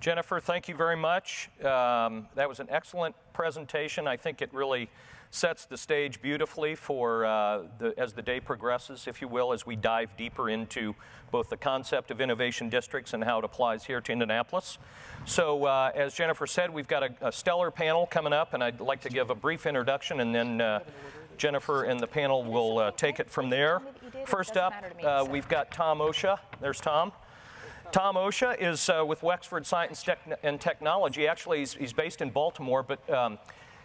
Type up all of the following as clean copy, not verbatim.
Jennifer, thank you very much. That was an excellent presentation. I think it really sets the stage beautifully for as the day progresses, if you will, as we dive deeper into both the concept of innovation districts and how it applies here to Indianapolis. So as Jennifer said, we've got a stellar panel coming up, and I'd like to give a brief introduction, and then Jennifer and the panel will take it from there. First up, we've got Tom Osha. There's Tom. Tom Osha is with Wexford Science and Technology. Actually, he's based in Baltimore, but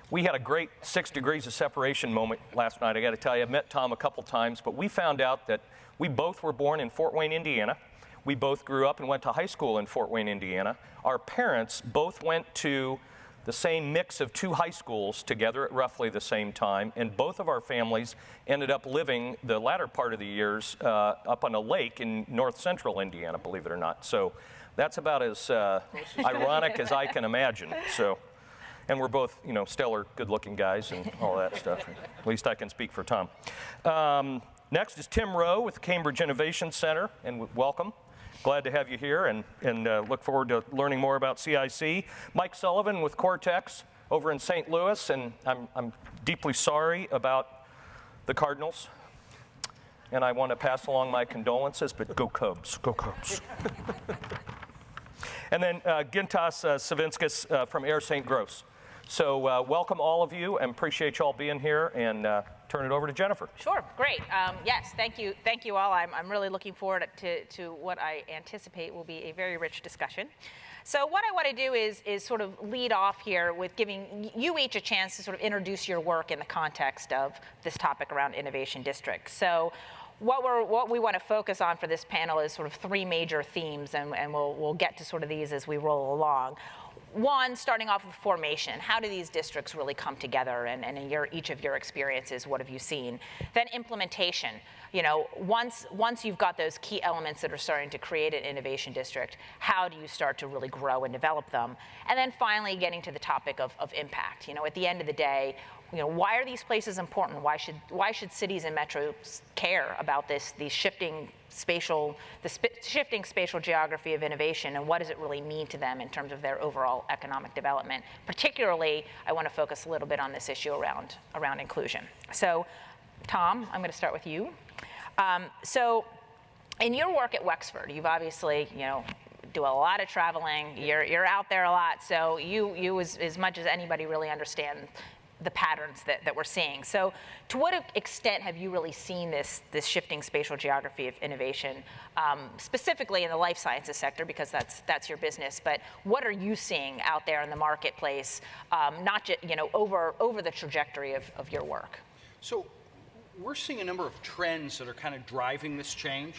we had a great 6 degrees of separation moment last night. I got to tell you, I've met Tom a couple times, but we found out that we both were born in Fort Wayne, Indiana. We both grew up and went to high school in Fort Wayne, Indiana. Our parents both went to the same mix of 2 high schools together at roughly the same time, and both of our families ended up living the latter part of the years up on a lake in north central Indiana, believe it or not. So that's about as ironic as I can imagine. So, and we're both, you know, stellar, good-looking guys and all that stuff. At least I can speak for Tom. Next is Tim Rowe with the Cambridge Innovation Center, and welcome. Glad to have you here, and look forward to learning more about CIC. Mike Sullivan with Cortex over in St. Louis, and I'm deeply sorry about the Cardinals, and I want to pass along my condolences, but go Cubs, go Cubs. And then Gintas Savinskis from Air St. Gross. So welcome all of you, and appreciate you all being here, and turn it over to Jennifer. Sure, great. Yes, thank you all. I'm really looking forward to what I anticipate will be a very rich discussion. So what I want to do is sort of lead off here with giving you each a chance to sort of introduce your work in the context of this topic around innovation districts. So what we want to focus on for this panel is sort of 3 major themes, and we'll get to sort of these as we roll along. One, starting off with formation. How do these districts really come together? And in each of your experiences, what have you seen? Then implementation. You know, once you've got those key elements that are starting to create an innovation district, how do you start to really grow and develop them? And then finally, getting to the topic of impact. You know, at the end of the day, you know, why are these places important? Why should cities and metros care about the shifting spatial geography of innovation, and what does it really mean to them in terms of their overall economic development? Particularly, I want to focus a little bit on this issue around inclusion. So, Tom, I'm going to start with you. So, in your work at Wexford, you've obviously, you know, do a lot of traveling. You're out there a lot, so you as much as anybody really understand the patterns that we're seeing. So to what extent have you really seen this shifting spatial geography of innovation, specifically in the life sciences sector, because that's your business, but what are you seeing out there in the marketplace, not just, you know, over the trajectory of your work? So we're seeing a number of trends that are kind of driving this change.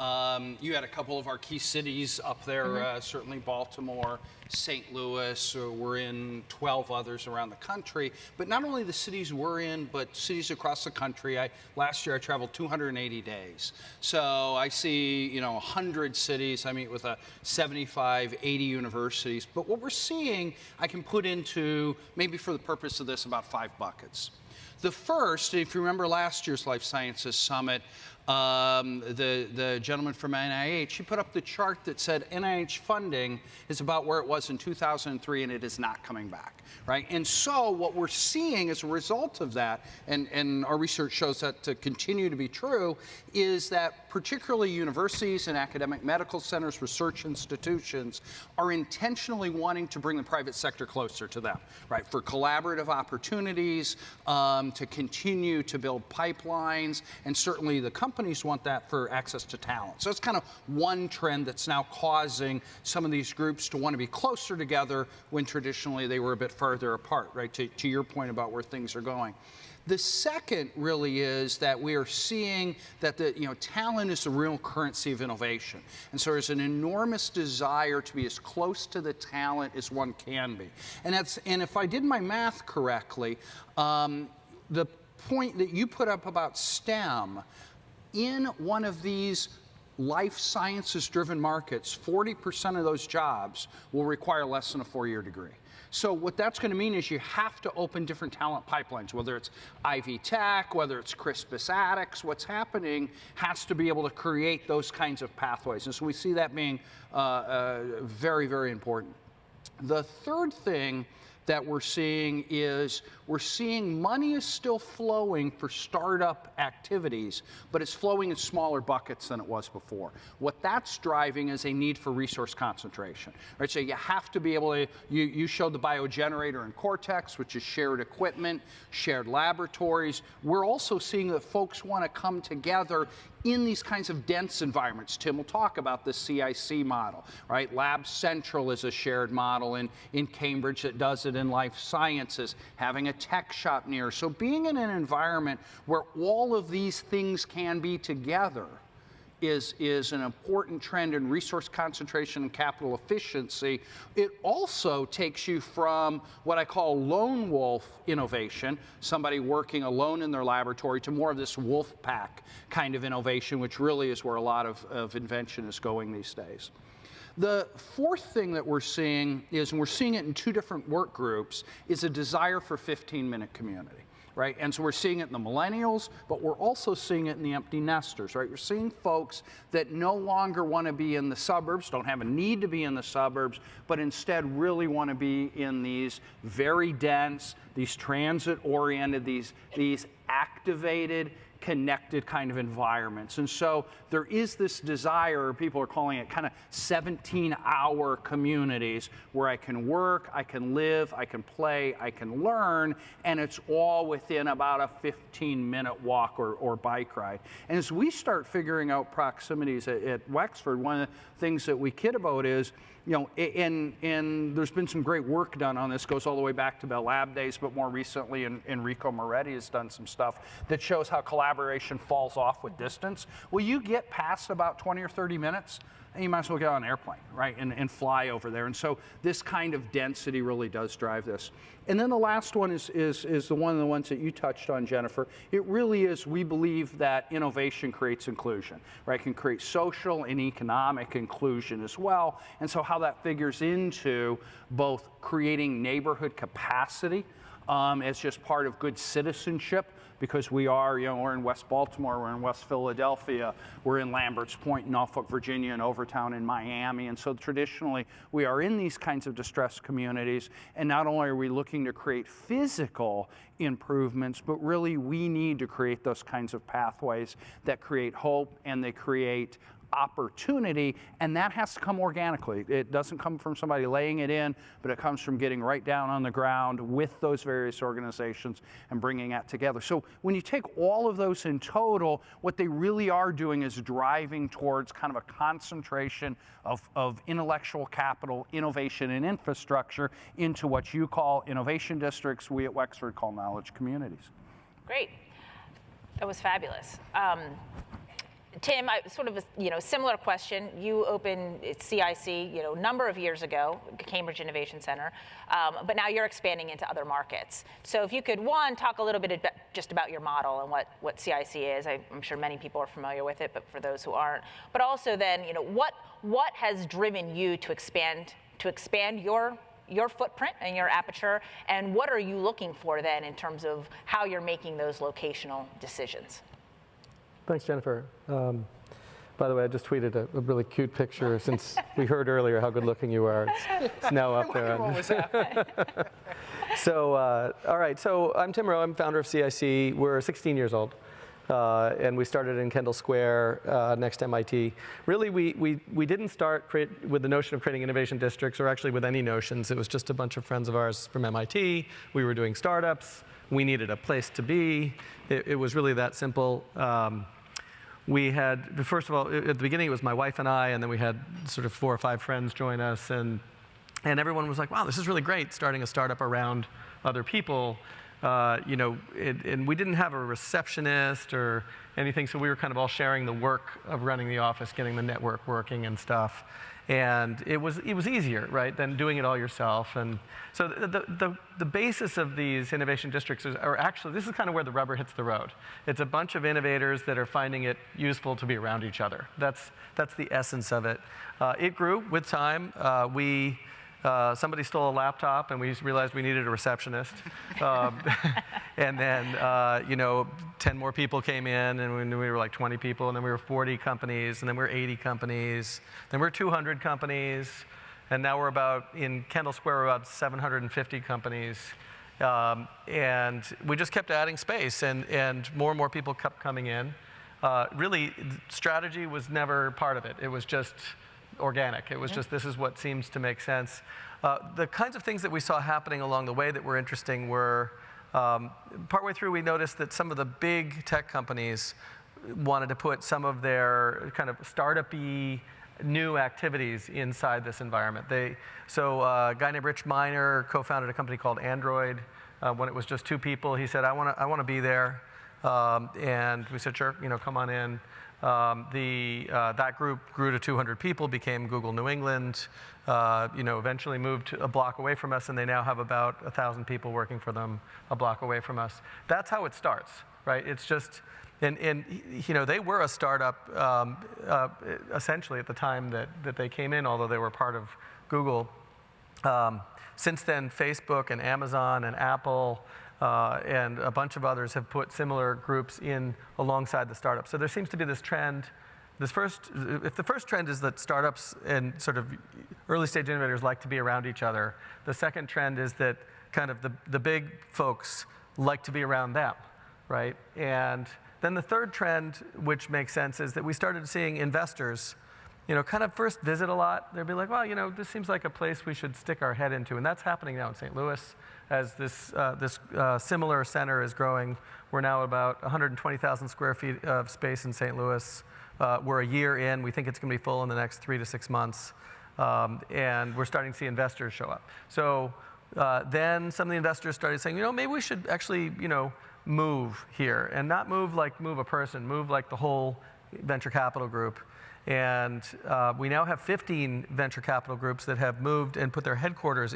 You had a couple of our key cities up there, certainly Baltimore, St. Louis, we're in 12 others around the country. But not only the cities we're in, but cities across the country. Last year I traveled 280 days. So I see, you know, 100 cities. I meet with 75, 80 universities. But what we're seeing, I can put into, maybe for the purpose of this, about 5 buckets. The first, if you remember last year's Life Sciences Summit, the gentleman from NIH, he put up the chart that said NIH funding is about where it was in 2003, and it is not coming back, right? And so what we're seeing as a result of that, and our research shows that to continue to be true, is that particularly universities and academic medical centers, research institutions, are intentionally wanting to bring the private sector closer to them, right? For collaborative opportunities, to continue to build pipelines, and certainly the companies want that for access to talent. So it's kind of one trend that's now causing some of these groups to want to be closer together when traditionally they were a bit further apart, right? To your point about where things are going. The second really is that we are seeing that talent is the real currency of innovation. And so there's an enormous desire to be as close to the talent as one can be. And if I did my math correctly, the point that you put up about STEM, in one of these life sciences-driven markets, 40% of those jobs will require less than a 4-year degree. So what that's going to mean is you have to open different talent pipelines, whether it's Ivy Tech, whether it's Crispus Attucks. What's happening has to be able to create those kinds of pathways. And so we see that being very, very important. The third thing that we're seeing is money is still flowing for startup activities, but it's flowing in smaller buckets than it was before. What that's driving is a need for resource concentration, right? So you have to be able to, you showed the BioGenerator and Cortex, which is shared equipment, shared laboratories. We're also seeing that folks want to come together in these kinds of dense environments. Tim will talk about the CIC model, right? Lab Central is a shared model in Cambridge that does it in life sciences, having a tech shop near. So being in an environment where all of these things can be together is an important trend in resource concentration and capital efficiency. It also takes you from what I call lone wolf innovation, somebody working alone in their laboratory, to more of this wolf pack kind of innovation, which really is where a lot of invention is going these days. The fourth thing that we're seeing is, and we're seeing it in 2 different work groups, is a desire for 15-minute community. Right? And so we're seeing it in the millennials, but we're also seeing it in the empty nesters, right? We're seeing folks that no longer want to be in the suburbs, don't have a need to be in the suburbs, but instead really want to be in these very dense, these transit-oriented, these activated, connected kind of environments. And so there is this desire, people are calling it kind of 17-hour communities, where I can work, I can live, I can play, I can learn, and it's all within about a 15-minute walk or bike ride. And as we start figuring out proximities at Wexford, one of the things that we kid about is, you know, and there's been some great work done on this, goes all the way back to Bell Lab days, but more recently Enrico Moretti has done some stuff that shows how collaboration falls off with distance. Well, you get past about 20 or 30 minutes, and you might as well get on an airplane, right, and fly over there. And so this kind of density really does drive this. And then the last one is one of the ones that you touched on, Jennifer. It really is, we believe that innovation creates inclusion, right? It can create social and economic inclusion as well. And so how that figures into both creating neighborhood capacity as just part of good citizenship, because we are, you know, we're in West Baltimore, we're in West Philadelphia, we're in Lambert's Point, Norfolk, Virginia, and Overtown in Miami. And so traditionally, we are in these kinds of distressed communities. And not only are we looking to create physical improvements, but really we need to create those kinds of pathways that create hope and they create opportunity, and that has to come organically. It doesn't come from somebody laying it in, but it comes from getting right down on the ground with those various organizations and bringing that together. So when you take all of those in total, what they really are doing is driving towards kind of a concentration of intellectual capital, innovation, and infrastructure into what you call innovation districts, we at Wexford call knowledge communities. Great. That was fabulous. Tim, sort of a similar question. You opened CIC, a number of years ago, Cambridge Innovation Center, but now you're expanding into other markets. So if you could, one, talk a little bit just about your model and what CIC is. I'm sure many people are familiar with it, but for those who aren't. But also then, what has driven you to expand your footprint and your aperture, and what are you looking for then in terms of how you're making those locational decisions? Thanks, Jennifer. By the way, I just tweeted a really cute picture since we heard earlier how good looking you are. It's now up there. What was that? So, all right, so I'm Tim Rowe. I'm founder of CIC. We're 16 years old. And we started in Kendall Square next to MIT. Really, we didn't start with the notion of creating innovation districts, or actually with any notions. It was just a bunch of friends of ours from MIT. We were doing startups. We needed a place to be. It was really that simple. We had, first of all, at the beginning it was my wife and I, and then we had sort of 4 or 5 friends join us, and everyone was like, wow, this is really great, starting a startup around other people. And we didn't have a receptionist or anything, so we were kind of all sharing the work of running the office, getting the network working and stuff. And it was easier, right, than doing it all yourself. And so the basis of these innovation districts are actually, this is kind of where the rubber hits the road. It's a bunch of innovators that are finding it useful to be around each other. That's the essence of it. It grew with time. Somebody stole a laptop, and we realized we needed a receptionist. And then, 10 more people came in, and we were like 20 people, and then we were 40 companies, and then we were 80 companies, then we were 200 companies, and now we're in Kendall Square, we're about 750 companies. And we just kept adding space, and more people kept coming in. Really, strategy was never part of it. It was just organic. It was just, this is what seems to make sense. The kinds of things that we saw happening along the way that were interesting were, partway through we noticed that some of the big tech companies wanted to put some of their kind of startup-y new activities inside this environment. So a guy named Rich Miner co-founded a company called Android. When it was just 2 people, he said, I want to be there. And we said, sure, come on in. That group grew to 200 people, became Google New England, eventually moved a block away from us, and they now have about 1,000 people working for them a block away from us. That's how it starts, right? It's just, and they were a startup essentially at the time that they came in, although they were part of Google. Since then, Facebook and Amazon and Apple and a bunch of others have put similar groups in alongside the startups. So there seems to be this trend. If the first trend is that startups and sort of early stage innovators like to be around each other, the second trend is that kind of the big folks like to be around them, right? And then the third trend, which makes sense, is that we started seeing investors kind of first visit a lot. They'd be like, well, this seems like a place we should stick our head into. And that's happening now in St. Louis as this similar center is growing. We're now about 120,000 square feet of space in St. Louis. We're a year in. We think it's going to be full in the next 3 to 6 months. And we're starting to see investors show up. So then some of the investors started saying, maybe we should actually, move here. And not move like move a person, move like the whole venture capital group. And we now have 15 venture capital groups that have moved and put their headquarters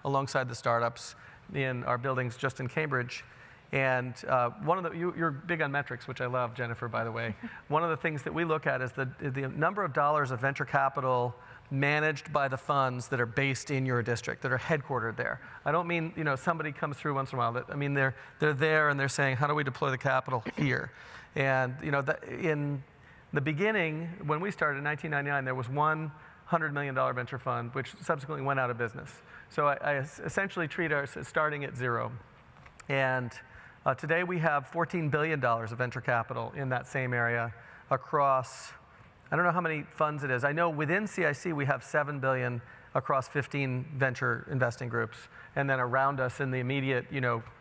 alongside the startups in our buildings just in Cambridge. And you're big on metrics, which I love, Jennifer, by the way. One of the things that we look at is the number of dollars of venture capital managed by the funds that are based in your district, that are headquartered there. I don't mean, somebody comes through once in a while. I mean, they're there and they're saying, how do we deploy the capital here? And, in the beginning, when we started in 1999, there was one $100 million venture fund, which subsequently went out of business. So I essentially treat us as starting at zero. And today we have $14 billion of venture capital in that same area across, I don't know how many funds it is. I know within CIC we have $7 billion across 15 venture investing groups. And then around us in the immediate,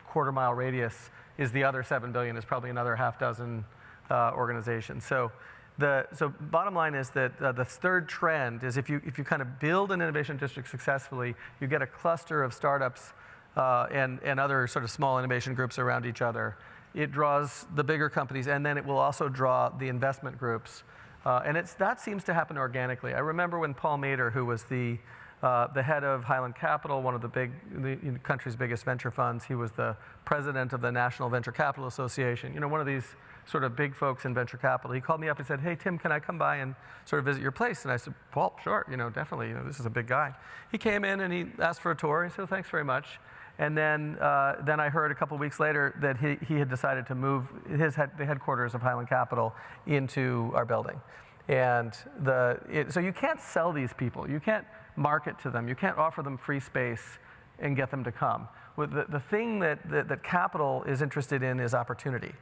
quarter-mile radius is the other $7 billion, is probably another half dozen organizations. So bottom line is that the third trend is if you kind of build an innovation district successfully, you get a cluster of startups and other sort of small innovation groups around each other. It draws the bigger companies, and then it will also draw the investment groups. And that seems to happen organically. I remember when Paul Mader, who was the head of Highland Capital, one of the country's biggest venture funds, he was the president of the National Venture Capital Association, one of these sort of big folks in venture capital. He called me up and said, hey, Tim, can I come by and sort of visit your place? And I said, Paul, sure, definitely, this is a big guy. He came in and he asked for a tour. He said, thanks very much. And then I heard a couple weeks later that he had decided to move the headquarters of Highland Capital into our building. And so you can't sell these people. You can't market to them. You can't offer them free space and get them to come. The thing that capital is interested in is opportunity.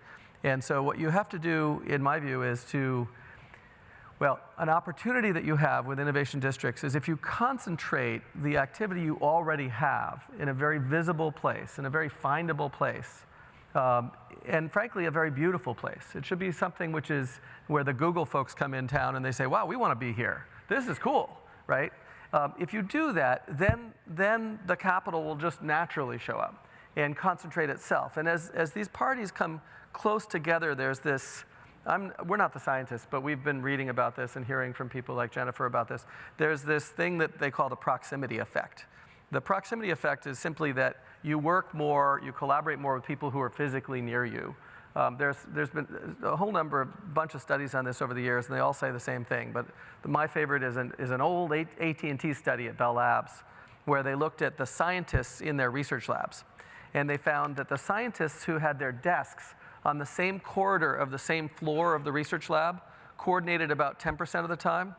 And so what you have to do, in my view, is an opportunity that you have with innovation districts is if you concentrate the activity you already have in a very visible place, in a very findable place, and frankly, a very beautiful place. It should be something which is where the Google folks come in town and they say, wow, we want to be here. This is cool, right? If you do that, then the capital will just naturally show up. and concentrate itself. And as these parties come close together, there's this, we're not the scientists, but we've been reading about this and hearing from people like Jennifer about this. There's this thing that they call the proximity effect. The proximity effect is simply that you work more, you collaborate more with people who are physically near you. There's been a whole bunch of studies on this over the years, and they all say the same thing. But my favorite is an old AT&T study at Bell Labs, where they looked at the scientists in their research labs. And they found that the scientists who had their desks on the same corridor of the same floor of the research lab coordinated about 10% of the time.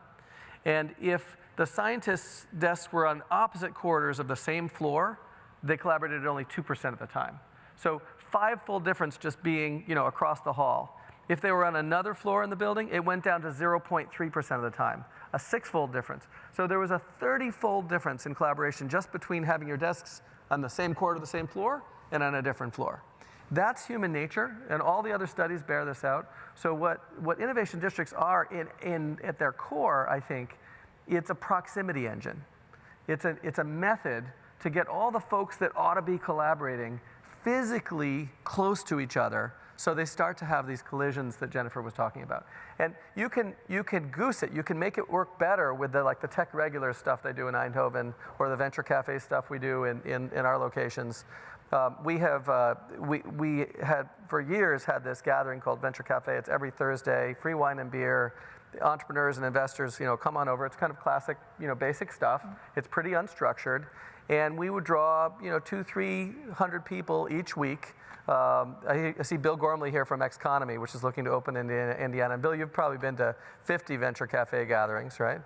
And if the scientists' desks were on opposite corridors of the same floor, they collaborated only 2% of the time. So five-fold difference just being, across the hall. If they were on another floor in the building, it went down to 0.3% of the time, a six-fold difference. So there was a 30-fold difference in collaboration just between having your desks on the same corridor of the same floor and on a different floor. That's human nature, and all the other studies bear this out. So what innovation districts are at their core, I think, it's a proximity engine. It's a method to get all the folks that ought to be collaborating physically close to each other, so they start to have these collisions that Jennifer was talking about. And you can goose it. You can make it work better with the tech regular stuff they do in Eindhoven, or the venture cafe stuff we do in our locations. We had for years had this gathering called Venture Cafe. It's every Thursday, free wine and beer. The entrepreneurs and investors, come on over. It's kind of classic, basic stuff. It's pretty unstructured. And we would draw, 200-300 people each week. I see Bill Gormley here from Economy, which is looking to open in Indiana. And Bill, you've probably been to 50 Venture Cafe gatherings, right?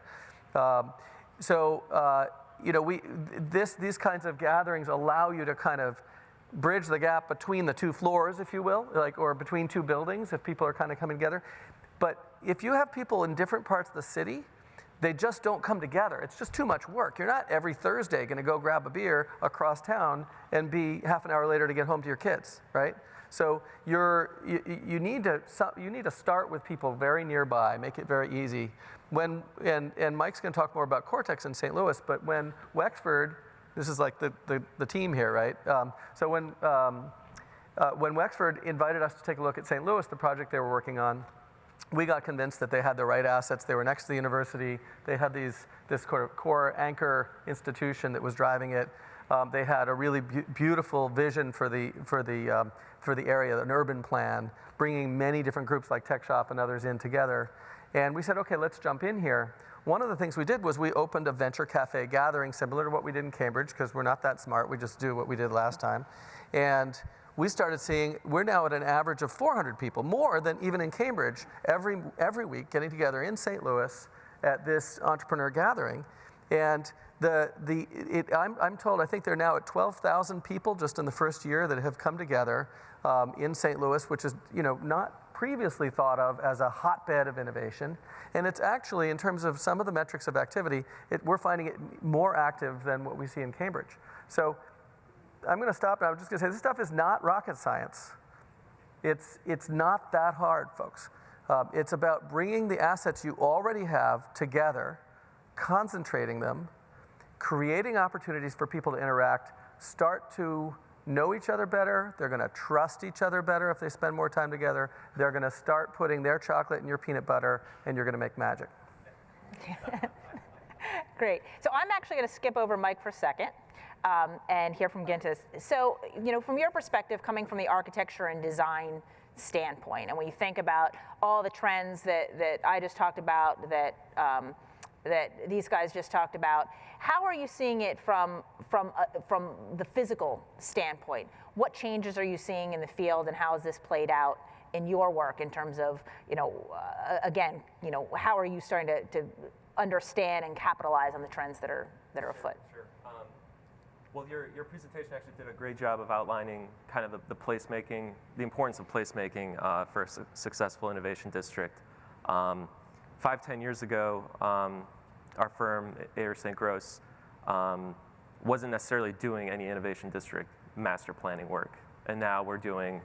These kinds of gatherings allow you to kind of bridge the gap between the two floors, if you will, or between two buildings, if people are kind of coming together. But if you have people in different parts of the city, they just don't come together. It's just too much work. You're not every Thursday going to go grab a beer across town and be half an hour later to get home to your kids, right? So you need to start with people very nearby, make it very easy. And Mike's going to talk more about Cortex in St. Louis, but when Wexford, this is like the team here, right? So when Wexford invited us to take a look at St. Louis, the project they were working on, we got convinced that they had the right assets. They were next to the university. They had this core anchor institution that was driving it. They had a really beautiful vision for the area, an urban plan, bringing many different groups like Tech Shop and others in together. And we said, okay, let's jump in here. One of the things we did was we opened a venture cafe gathering similar to what we did in Cambridge, because we're not that smart. We just do what we did last time. And we started seeing, we're now at an average of 400 people, more than even in Cambridge, every week getting together in St. Louis at this entrepreneur gathering. And I'm told, I think they're now at 12,000 people just in the first year that have come together in St. Louis, which is not previously thought of as a hotbed of innovation. And it's actually, in terms of some of the metrics of activity, we're finding it more active than what we see in Cambridge. So I'm going to stop, and I'm just going to say this stuff is not rocket science. It's not that hard, folks. It's about bringing the assets you already have together, concentrating them, creating opportunities for people to interact, start to know each other better. They're going to trust each other better if they spend more time together. They're going to start putting their chocolate in your peanut butter, and you're going to make magic. Great. So I'm actually going to skip over Mike for a second. And hear from Gintis. So, from your perspective, coming from the architecture and design standpoint, and when you think about all the trends that I just talked about, that these guys just talked about, how are you seeing it from the physical standpoint? What changes are you seeing in the field, and how has this played out in your work in terms of, how are you starting to understand and capitalize on the trends that are afoot? Well, your presentation actually did a great job of outlining kind of the placemaking, the importance of placemaking for a successful innovation district. 5-10 years ago, our firm, Ayers St. Gross, wasn't necessarily doing any innovation district master planning work, and now we're doing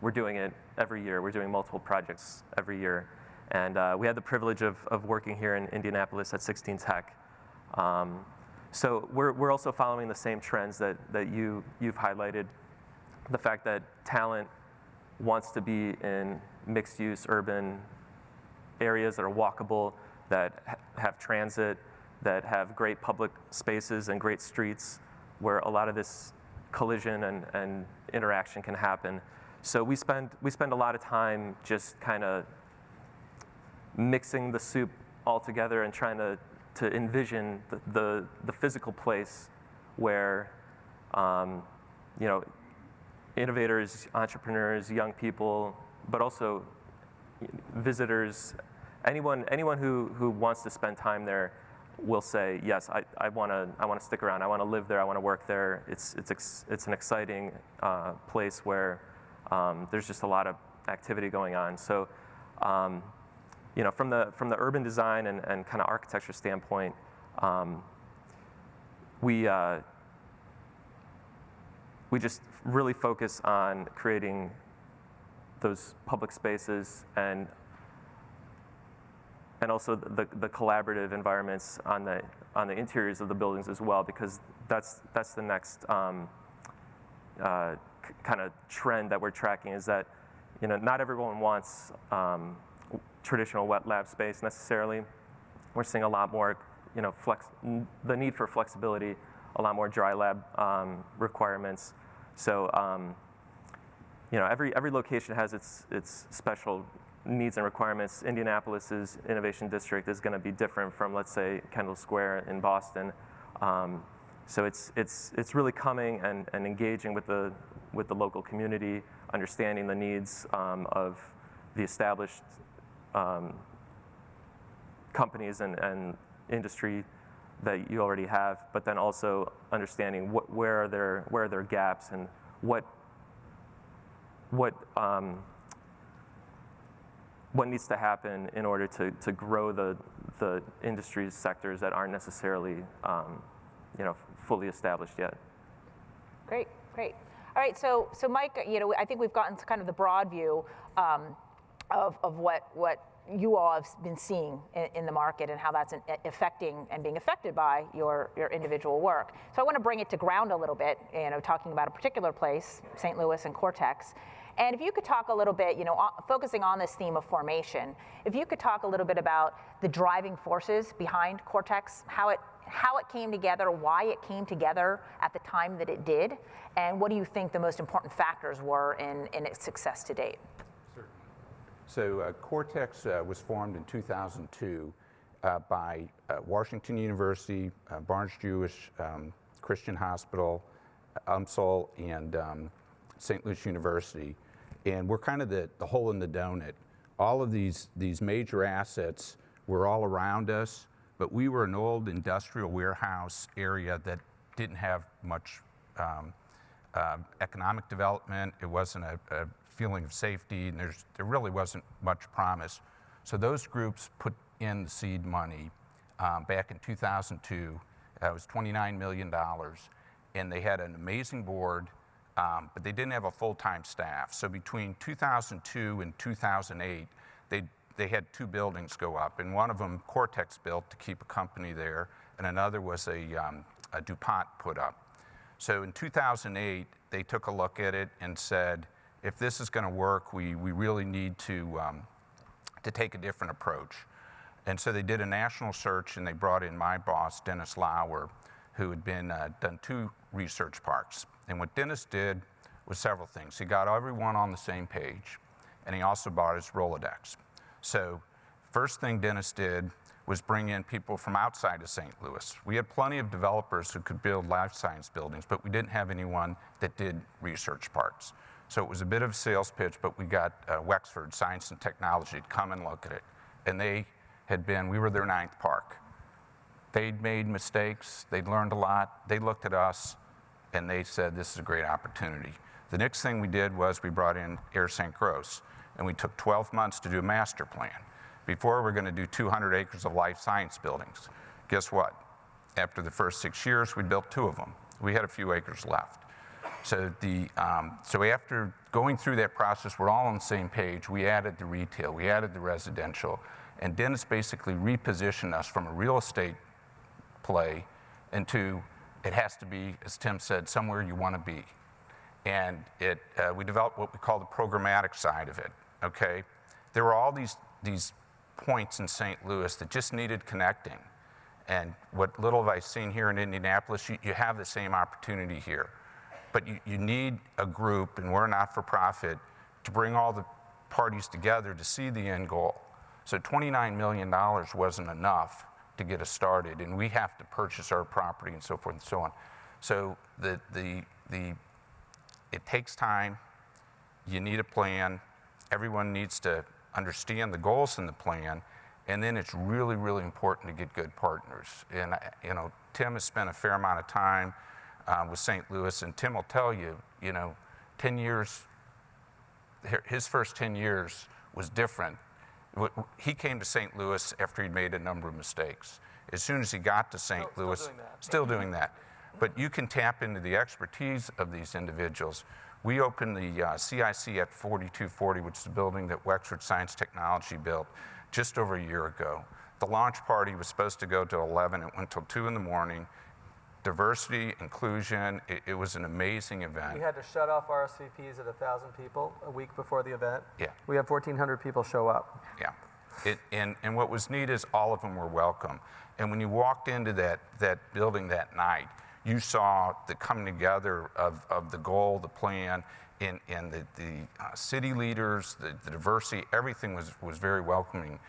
it every year. We're doing multiple projects every year, and we had the privilege of working here in Indianapolis at 16 Tech. So we're also following the same trends that you've highlighted. the fact that talent wants to be in mixed-use urban areas that are walkable, that have transit, that have great public spaces and great streets where a lot of this collision and interaction can happen. So we spend a lot of time just kind of mixing the soup all together and trying to envision the physical place where innovators, entrepreneurs, young people, but also visitors, anyone who wants to spend time there will say, yes, I want to stick around. I want to live there. I want to work there. It's an exciting place where there's just a lot of activity going on. So, from the urban design and kind of architecture standpoint, we just really focus on creating those public spaces and also the collaborative environments on the interiors of the buildings as well, because that's the next kind of trend that we're tracking, is that not everyone wants traditional wet lab space necessarily. We're seeing a lot more the need for flexibility, a lot more dry lab requirements. So every location has its special needs and requirements. Indianapolis's innovation district is going to be different from, let's say, Kendall Square in Boston. So it's really coming and engaging with the local community, understanding the needs of the established companies and industry that you already have, but then also understanding where are their gaps and what needs to happen in order to grow the industry sectors that aren't necessarily fully established yet. Great. All right, so Mike, I think we've gotten to kind of the broad view of what you all have been seeing in the market and how that's affecting and being affected by your individual work. So I want to bring it to ground a little bit, talking about a particular place, St. Louis and Cortex. And if you could talk a little bit, focusing on this theme of formation, if you could talk a little bit about the driving forces behind Cortex, how it came together, why it came together at the time that it did, and what do you think the most important factors were in its success to date? So Cortex was formed in 2002 by Washington University, Barnes-Jewish Christian Hospital, UMSL, and St. Louis University. And we're kind of the hole in the donut. All of these major assets were all around us, but we were an old industrial warehouse area that didn't have much economic development. It wasn't a feeling of safety, and there really wasn't much promise. So those groups put in the seed money back in 2002. It was $29 million, and they had an amazing board, but they didn't have a full-time staff. So between 2002 and 2008, they had 2 buildings go up, and one of them Cortex built to keep a company there, and another was a DuPont put up. So in 2008, they took a look at it and said, if this is going to work, we really need to take a different approach. And so they did a national search, and they brought in my boss, Dennis Lauer, who had done 2 research parks. And what Dennis did was several things. He got everyone on the same page, and he also bought his Rolodex. So first thing Dennis did was bring in people from outside of St. Louis. We had plenty of developers who could build life science buildings, but we didn't have anyone that did research parks. So it was a bit of a sales pitch, but we got Wexford Science and Technology to come and look at it. And we were their 9th park. They'd made mistakes, they'd learned a lot, they looked at us, and they said, this is a great opportunity. The next thing we did was we brought in Ayers St. Gross, and we took 12 months to do a master plan. Before we were going to do 200 acres of life science buildings. Guess what? After the first 6 years, we built 2 of them. We had a few acres left. So after going through that process, we're all on the same page. We added the retail, we added the residential, and Dennis basically repositioned us from a real estate play into, it has to be, as Tim said, somewhere you want to be. And we developed what we call the programmatic side of it, okay? There were all these points in St. Louis that just needed connecting. And what little have I seen here in Indianapolis, you have the same opportunity here. But you need a group, and we're a not-for-profit, to bring all the parties together to see the end goal. So $29 million wasn't enough to get us started, and we have to purchase our property and so forth and so on. So it takes time. You need a plan. Everyone needs to understand the goals in the plan, and then it's really, really important to get good partners. And Tim has spent a fair amount of time with St. Louis, and Tim will tell you, 10 years, his first 10 years was different. He came to St. Louis after he'd made a number of mistakes. As soon as he got to St. Louis, still doing that. But you can tap into the expertise of these individuals. We opened the CIC at 4240, which is the building that Wexford Science Technology built, just over a year ago. The launch party was supposed to go till 11. It went till 2 in the morning. Diversity, inclusion, it was an amazing event. We had to shut off RSVPs at 1,000 people a week before the event. Yeah. We had 1,400 people show up. Yeah. And what was neat is all of them were welcome. And when you walked into that building that night, you saw the coming together of the goal, the plan, and the city leaders, the diversity, everything was very welcoming.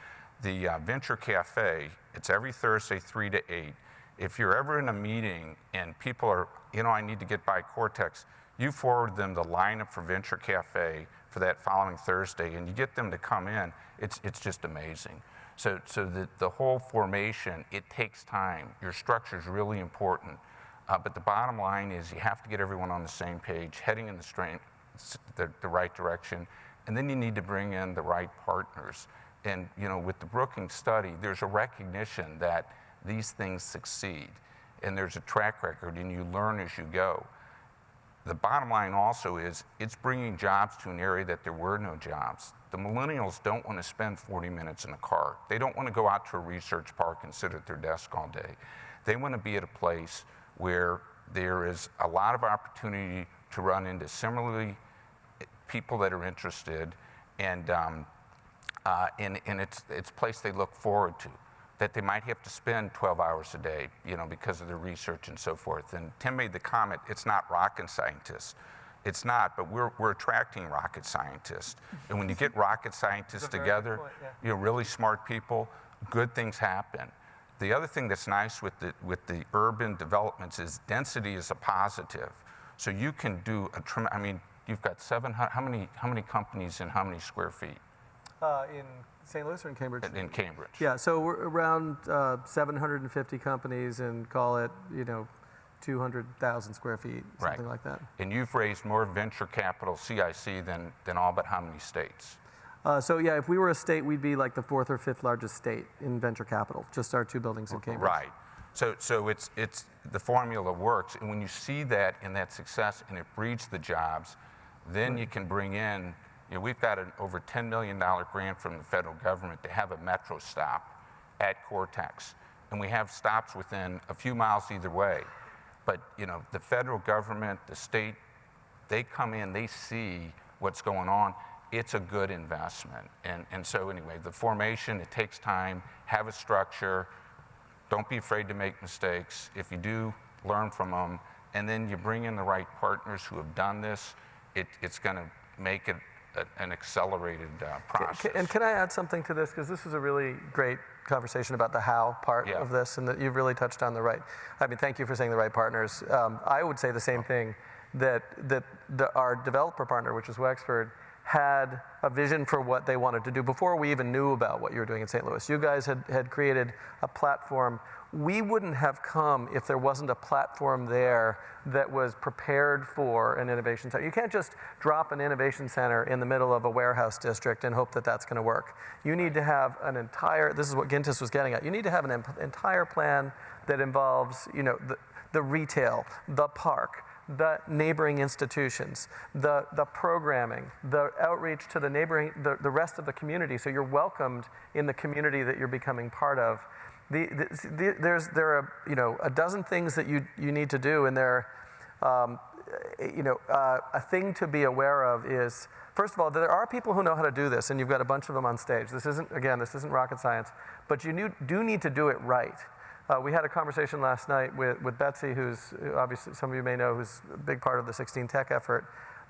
The Venture Cafe, it's every Thursday, 3 to 8. If you're ever in a meeting and people are, I need to get by Cortex, you forward them the lineup for Venture Cafe for that following Thursday, and you get them to come in, it's just amazing. So the whole formation, it takes time. Your structure is really important. But the bottom line is you have to get everyone on the same page, heading in the right direction, and then you need to bring in the right partners. And with the Brookings study, there's a recognition that these things succeed, and there's a track record, and you learn as you go. The bottom line also is it's bringing jobs to an area that there were no jobs. The millennials don't want to spend 40 minutes in a car. They don't want to go out to a research park and sit at their desk all day. They want to be at a place where there is a lot of opportunity to run into similarly people that are interested, and it's a place they look forward to, that they might have to spend 12 hours a day, because of their research and so forth. And Tim made the comment, it's not rocket scientists. It's not, but we're attracting rocket scientists. And when you get rocket scientists together, really smart people, good things happen. The other thing that's nice with the urban developments is density is a positive. So you can do you've got 700, how many companies in how many square feet? In St. Louis or in Cambridge? In Cambridge. Yeah, so we're around 750 companies, and call it, 200,000 square feet, something like that. And you've raised more venture capital CIC than all but how many states? If we were a state, we'd be like the 4th or 5th largest state in venture capital, just our 2 buildings in Cambridge. Right. So it's the formula works, and when you see that and that success and it breeds the jobs, then you can bring in, we've got an over $10 million grant from the federal government to have a metro stop at Cortex. And we have stops within a few miles either way. But, the federal government, the state, they come in, they see what's going on. It's a good investment. And so anyway, the formation, it takes time, have a structure, don't be afraid to make mistakes. If you do, learn from them. And then you bring in the right partners who have done this, it's going to make it an accelerated process. And can I add something to this? Because this is a really great conversation about the how part of this, and that you've really touched on the right. Thank you for saying the right partners. I would say the same thing, that our developer partner, which is Wexford, had a vision for what they wanted to do before we even knew about what you were doing in St. Louis. You guys had created a platform. We wouldn't have come if there wasn't a platform there that was prepared for an innovation center. You can't just drop an innovation center in the middle of a warehouse district and hope that that's going to work. You need to have an entire, this is what Gintis was getting at, you need to have an entire plan that involves, the retail, the park, the neighboring institutions, the programming, the outreach to the neighboring, the rest of the community, so you're welcomed in the community that you're becoming part of. There are a dozen things that you need to do, and a thing to be aware of is, first of all, there are people who know how to do this, and you've got a bunch of them on stage. This isn't rocket science, but you do need to do it right. We had a conversation last night with Betsy, who's obviously some of you may know, who's a big part of the 16 Tech effort,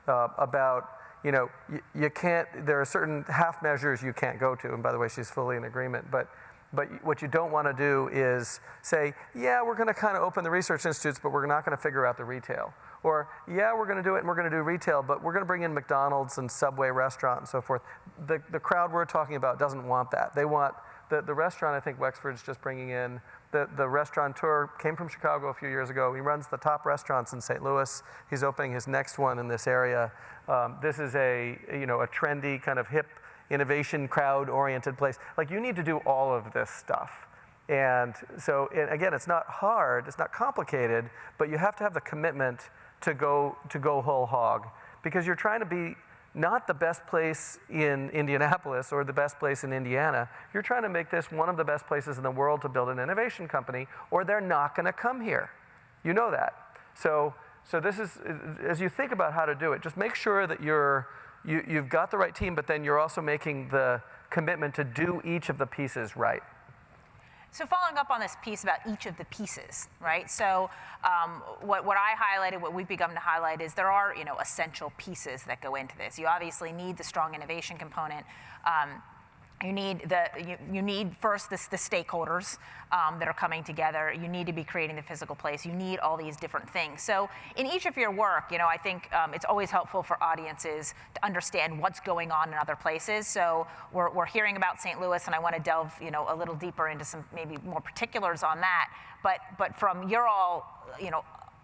about you can't. There are certain half measures you can't go to, and by the way, she's fully in agreement. But what you don't want to do is say, yeah, we're going to kind of open the research institutes, but we're not going to figure out the retail. Or, yeah, we're going to do it and we're going to do retail, but we're going to bring in McDonald's and Subway restaurant and so forth. The crowd we're talking about doesn't want that. They want the restaurant. I think Wexford's just bringing in the restaurateur came from Chicago a few years ago. He runs the top restaurants in St. Louis. He's opening his next one in this area. This is a trendy kind of hip, innovation, crowd-oriented place. Like, you need to do all of this stuff. And so, again, it's not hard, it's not complicated, but you have to have the commitment to go whole hog, because you're trying to be not the best place in Indianapolis or the best place in Indiana. You're trying to make this one of the best places in the world to build an innovation company, or they're not going to come here. You know that. So this is, as you think about how to do it, just make sure that you've got the right team, but then you're also making the commitment to do each of the pieces right. So following up on this piece about each of the pieces, right? So what I highlighted, what we've begun to highlight is there are, essential pieces that go into this. You obviously need the strong innovation component. You need first the stakeholders that are coming together. You need to be creating the physical place. You need all these different things. So in each of your work, I think it's always helpful for audiences to understand what's going on in other places. So we're hearing about St. Louis, and I want to delve a little deeper into some maybe more particulars on that. But from your all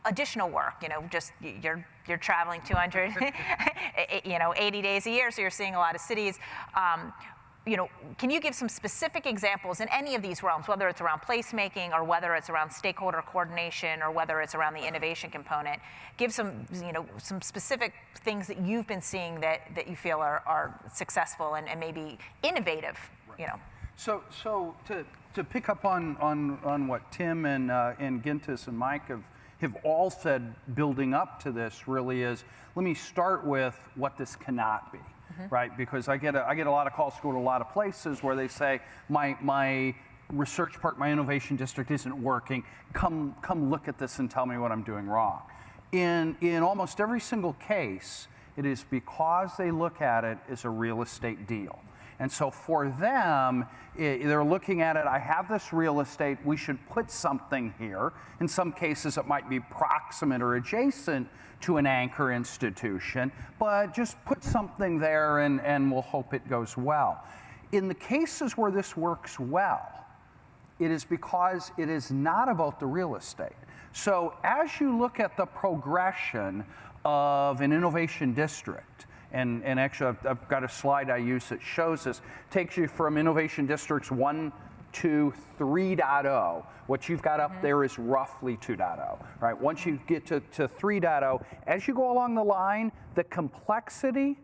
additional work, just you're traveling 200 80 days a year, so you're seeing a lot of cities. Can you give some specific examples in any of these realms, whether it's around placemaking or whether it's around stakeholder coordination or whether it's around the innovation component? Give some specific things that you've been seeing that you feel are successful and maybe innovative, So to pick up on what Tim and Gintis and Mike have all said building up to this really is, let me start with what this cannot be. Right, because I get a lot of calls to go to a lot of places where they say my research part, my innovation district isn't working. Come look at this and tell me what I'm doing wrong. In almost every single case, it is because they look at it as a real estate deal. And so for them, they're looking at it, I have this real estate, we should put something here. In some cases, it might be proximate or adjacent to an anchor institution, but just put something there and we'll hope it goes well. In the cases where this works well, it is because it is not about the real estate. So as you look at the progression of an innovation district, and actually I've got a slide I use that shows this, takes you from innovation districts 1, 2, 3.0. What you've got up there is roughly 2.0, right? Once you get to 3.0, as you go along the line, the complexity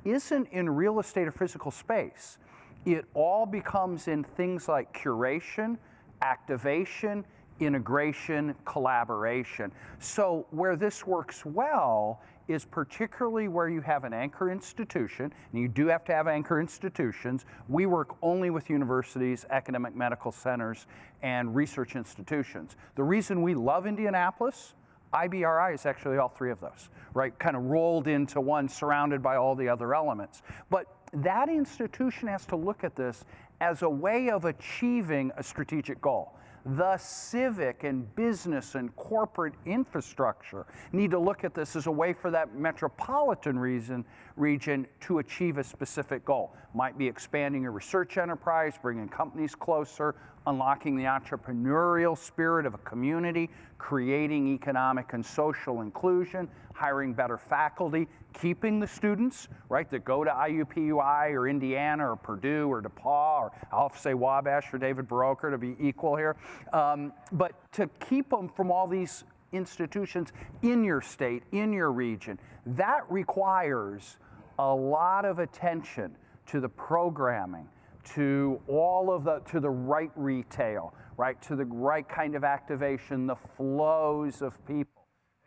isn't in real estate or physical space. It all becomes in things like curation, activation, integration, collaboration. So where this works well is particularly where you have an anchor institution, and you do have to have anchor institutions. We work only with universities, academic medical centers, and research institutions. The reason we love Indianapolis, IBRI is actually all three of those, right? Kind of rolled into one, surrounded by all the other elements. But that institution has to look at this as a way of achieving a strategic goal. The civic and business and corporate infrastructure need to look at this as a way for that metropolitan region to achieve a specific goal. Might be expanding a research enterprise, bringing companies closer, unlocking the entrepreneurial spirit of a community, creating economic and social inclusion, hiring better faculty, keeping the students, right, that go to IUPUI or Indiana or Purdue or DePaul, or I'll say Wabash for David Baroker to be equal here, but to keep them from all these institutions in your state, in your region. That requires a lot of attention to the programming, to to the right retail, right, to the right kind of activation, the flows of people.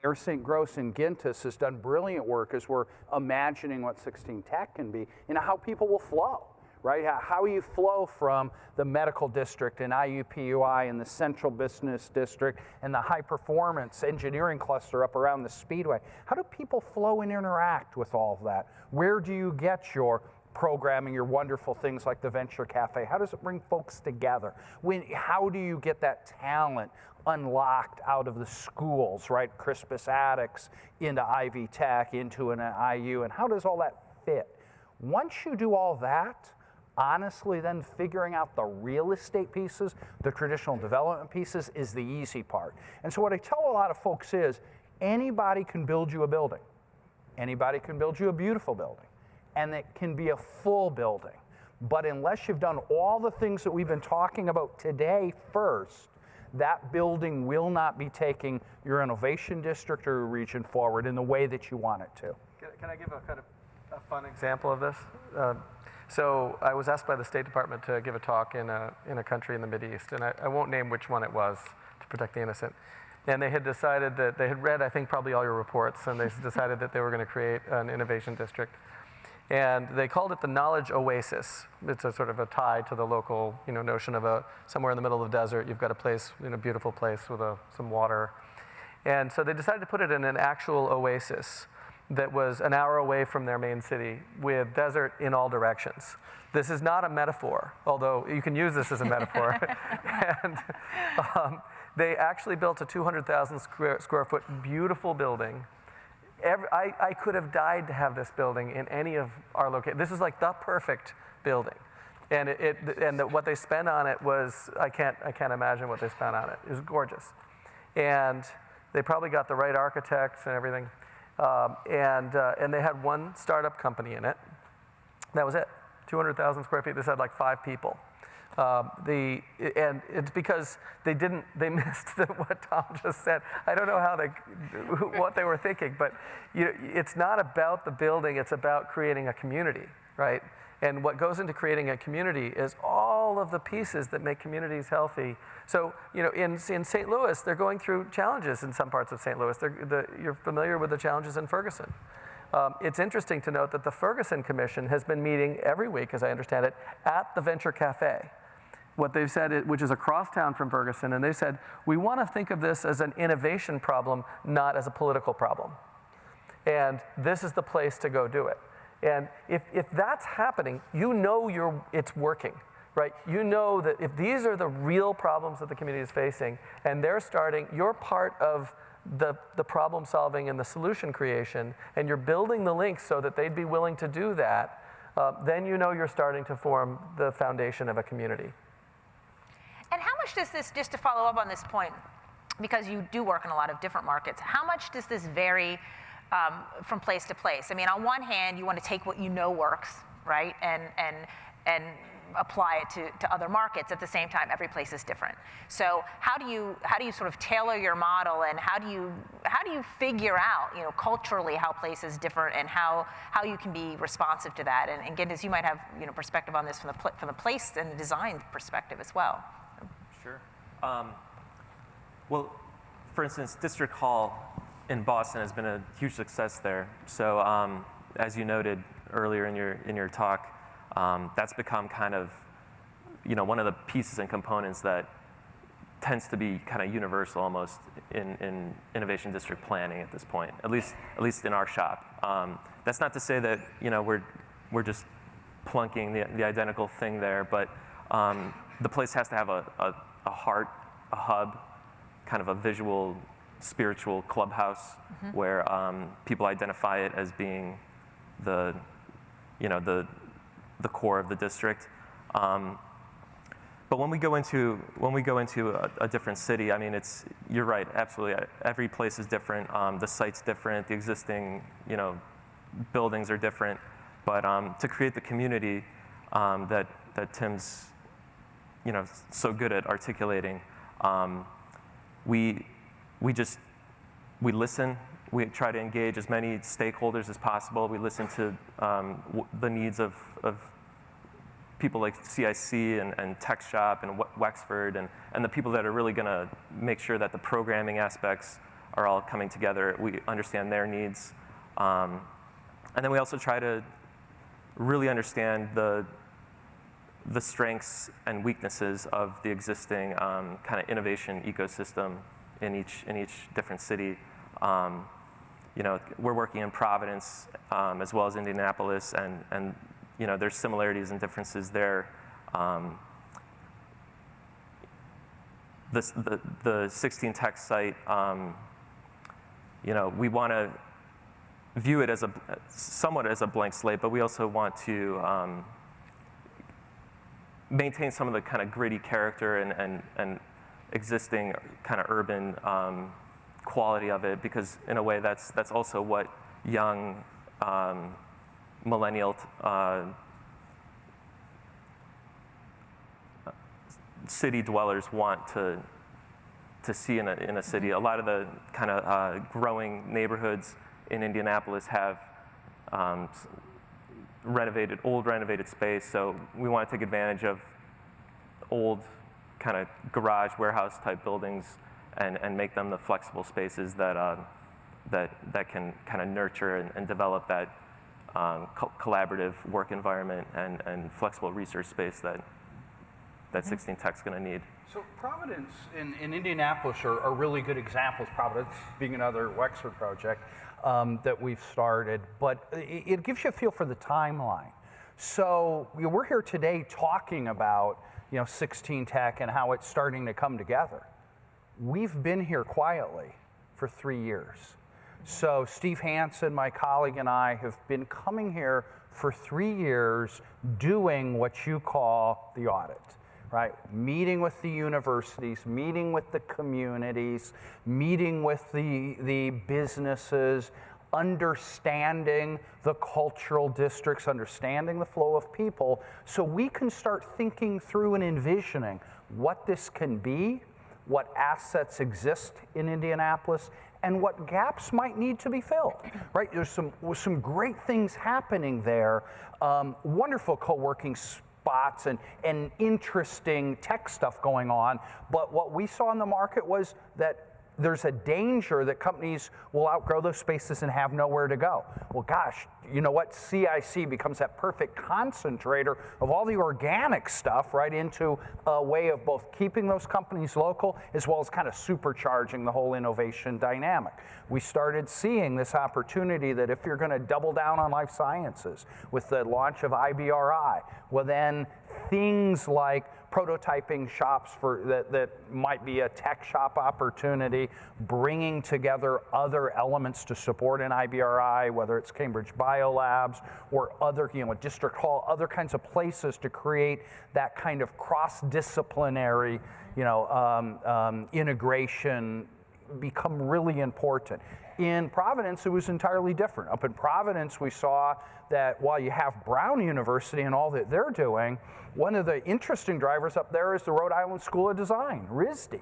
Air St. Gross and Gintis has done brilliant work as we're imagining what 16 Tech can be and how people will flow, right? How you flow from the medical district and IUPUI and the central business district and the high performance engineering cluster up around the Speedway. How do people flow and interact with all of that? Where do you get your programming, your wonderful things like the Venture Cafe? How does it bring folks together? How do you get that talent unlocked out of the schools, right? Crispus Attucks into Ivy Tech, into an IU, and how does all that fit? Once you do all that, honestly, then figuring out the real estate pieces, the traditional development pieces, is the easy part. And so what I tell a lot of folks is, anybody can build you a building. Anybody can build you a beautiful building. And it can be a full building. But unless you've done all the things that we've been talking about today first, that building will not be taking your innovation district or your region forward in the way that you want it to. Can I give a kind of a fun example of this? So I was asked by the State Department to give a talk in a country in the Mideast, and I won't name which one it was to protect the innocent. And they had decided that they had read, I think, probably all your reports, and they decided that they were going to create an innovation district. And they called it the Knowledge Oasis. It's a sort of a tie to the local, notion of somewhere in the middle of the desert, you've got a place, beautiful place with some water. And so they decided to put it in an actual oasis that was an hour away from their main city with desert in all directions. This is not a metaphor, although you can use this as a metaphor. And they actually built a 200,000 square foot beautiful building. I could have died to have this building in any of our locations. This is like the perfect building. And what they spent on it was, I can't imagine what they spent on it. It was gorgeous. And they probably got the right architects and everything. And they had one startup company in it. That was it. 200,000 square feet. This had like 5 people. And it's because they missed what Tom just said. I don't know what they were thinking, but it's not about the building, it's about creating a community, right? And what goes into creating a community is all of the pieces that make communities healthy. So, in St. Louis, they're going through challenges in some parts of St. Louis. You're familiar with the challenges in Ferguson. It's interesting to note that the Ferguson Commission has been meeting every week, as I understand it, at the Venture Cafe. What they've said, which is across town from Ferguson, and they said, we want to think of this as an innovation problem, not as a political problem. And this is the place to go do it. And if that's happening, it's working, right? You know that if these are the real problems that the community is facing, and you're part of the problem solving and the solution creation, and you're building the links so that they'd be willing to do that, then you're starting to form the foundation of a community. And how much does this, just to follow up on this point, because you do work in a lot of different markets, how much does this vary from place to place? I mean, on one hand, you want to take what you know works, right, and apply it to other markets. At the same time, every place is different. So how do you sort of tailor your model, and how do you figure out, culturally how places differ and how you can be responsive to that? And again, as you might have, perspective on this from the place and design perspective as well. Sure. Well, for instance, District Hall in Boston has been a huge success there. So as you noted earlier in your talk, that's become kind of, one of the pieces and components that tends to be kind of universal almost in innovation district planning at this point, at least in our shop. That's not to say that, we're just plunking the identical thing there, but the place has to have a heart, a hub, kind of a visual, spiritual clubhouse where people identify it as being the core of the district. But when we go into a different city, I mean, you're right, absolutely. Every place is different. The site's different. The existing buildings are different. But to create the community that Tim's so good at articulating, we listen. We try to engage as many stakeholders as possible. We listen to the needs of people like CIC and Tech Shop and Wexford and the people that are really going to make sure that the programming aspects are all coming together. We understand their needs. And then we also try to really understand the strengths and weaknesses of the existing kind of innovation ecosystem in each different city. We're working in Providence as well as Indianapolis, and there's similarities and differences there. The 16 Tech site, we want to view it as somewhat as a blank slate, but we also want to maintain some of the kind of gritty character and existing kind of urban quality of it, because in a way that's also what young millennial city dwellers want to see in a city. A lot of the kind of growing neighborhoods in Indianapolis have renovated space, so we want to take advantage of old kind of garage warehouse type buildings and make them the flexible spaces that can kind of nurture and develop that collaborative work environment and flexible research space that 16 Tech's going to need. So Providence and Indianapolis are really good examples, Providence being another Wexford project that we've started, but it gives you a feel for the timeline. So we're here today talking about 16 Tech and how it's starting to come together. We've been here quietly for 3 years. So Steve Hansen, my colleague, and I have been coming here for 3 years doing what you call the audit. Right, meeting with the universities, meeting with the communities, meeting with the businesses, understanding the cultural districts, understanding the flow of people, so we can start thinking through and envisioning what this can be, what assets exist in Indianapolis, and what gaps might need to be filled. Right, there's some great things happening there, wonderful co-working spots and interesting tech stuff going on, but what we saw in the market was that there's a danger that companies will outgrow those spaces and have nowhere to go. Well, gosh, you know what? CIC becomes that perfect concentrator of all the organic stuff right into a way of both keeping those companies local as well as kind of supercharging the whole innovation dynamic. We started seeing this opportunity that if you're going to double down on life sciences with the launch of IBRI, well then things like prototyping shops that might be a tech shop opportunity, bringing together other elements to support an IBRI, whether it's Cambridge Biolabs or other, District Hall, other kinds of places to create that kind of cross-disciplinary, integration become really important. In Providence, it was entirely different. Up in Providence, we saw that while you have Brown University and all that they're doing, one of the interesting drivers up there is the Rhode Island School of Design, RISD.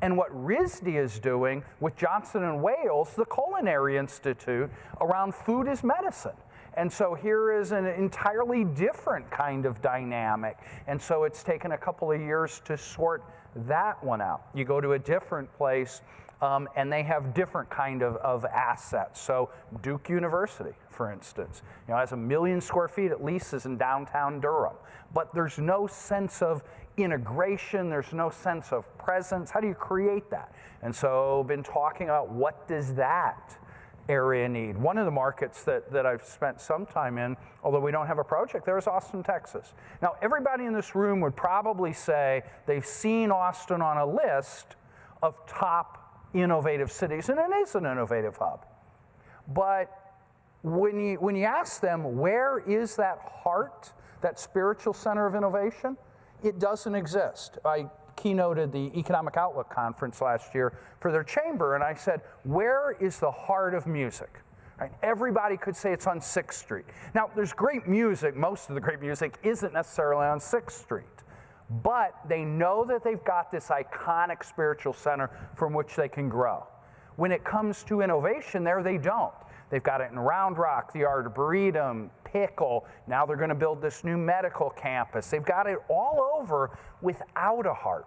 And what RISD is doing with Johnson & Wales, the Culinary Institute, around food is medicine. And so here is an entirely different kind of dynamic. And so it's taken a couple of years to sort that one out. You go to a different place, and they have different kind of assets. So Duke University, for instance, has 1 million square feet at least is in downtown Durham. But there's no sense of integration, there's no sense of presence. How do you create that? And so been talking about what does that area need. One of the markets that I've spent some time in, although we don't have a project there, is Austin, Texas. Now, everybody in this room would probably say they've seen Austin on a list of top innovative cities, and it is an innovative hub. But when you ask them, where is that heart, that spiritual center of innovation? It doesn't exist. I keynoted the Economic Outlook Conference last year for their chamber, and I said, where is the heart of music? Right? Everybody could say it's on 6th Street. Now, there's great music. Most of the great music isn't necessarily on 6th Street. But they know that they've got this iconic spiritual center from which they can grow. When it comes to innovation there, they don't. They've got it in Round Rock, the Arboretum, Pickle. Now they're going to build this new medical campus. They've got it all over without a heart.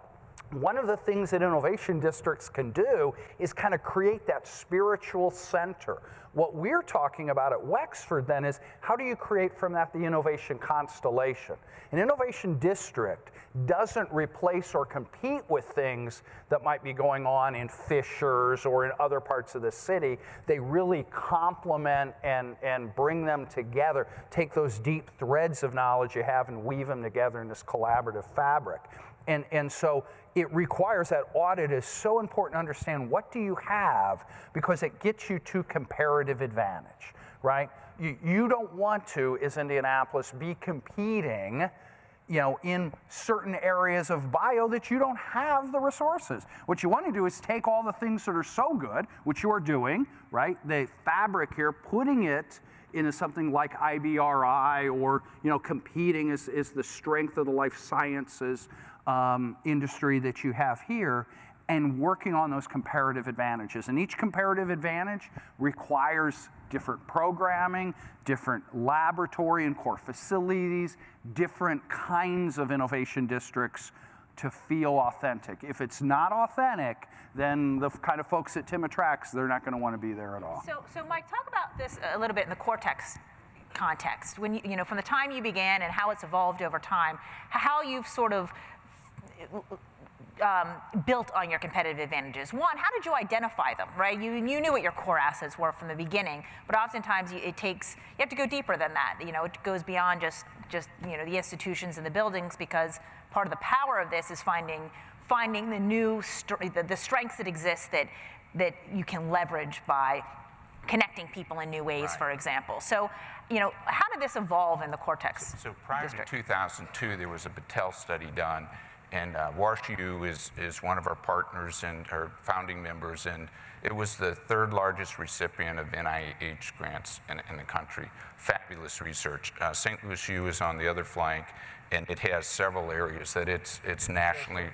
one of the things that innovation districts can do is kind of create that spiritual center. What we're talking about at Wexford then is how do you create from that the innovation constellation? An innovation district doesn't replace or compete with things that might be going on in Fishers or in other parts of the city. They really complement and bring them together, take those deep threads of knowledge you have and weave them together in this collaborative fabric. And so it requires that audit is so important to understand what do you have, because it gets you to comparative advantage, right? You don't want to, as Indianapolis, be competing in certain areas of bio that you don't have the resources. What you want to do is take all the things that are so good, which you are doing, right? The fabric here, putting it into something like IBRI or competing is the strength of the life sciences industry that you have here, and working on those comparative advantages. And each comparative advantage requires different programming, different laboratory and core facilities, different kinds of innovation districts to feel authentic. If it's not authentic, then the kind of folks that Tim attracts, they're not going to want to be there at all. So Mike, talk about this a little bit in the Cortex context. When from the time you began and how it's evolved over time, how you've sort of built on your competitive advantages. One, how did you identify them, right? You knew what your core assets were from the beginning, but oftentimes you have to go deeper than that. It goes beyond just the institutions and the buildings, because part of the power of this is finding the new the strengths that exist that you can leverage by connecting people in new ways, for example. So, how did this evolve in the Cortex So prior district? to 2002, there was a Battelle study done, and WashU is one of our partners and our founding members, and it was the third largest recipient of NIH grants in the country. Fabulous research. St. Louis U is on the other flank, and it has several areas that it's nationally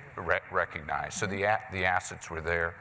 recognized. So the assets were there,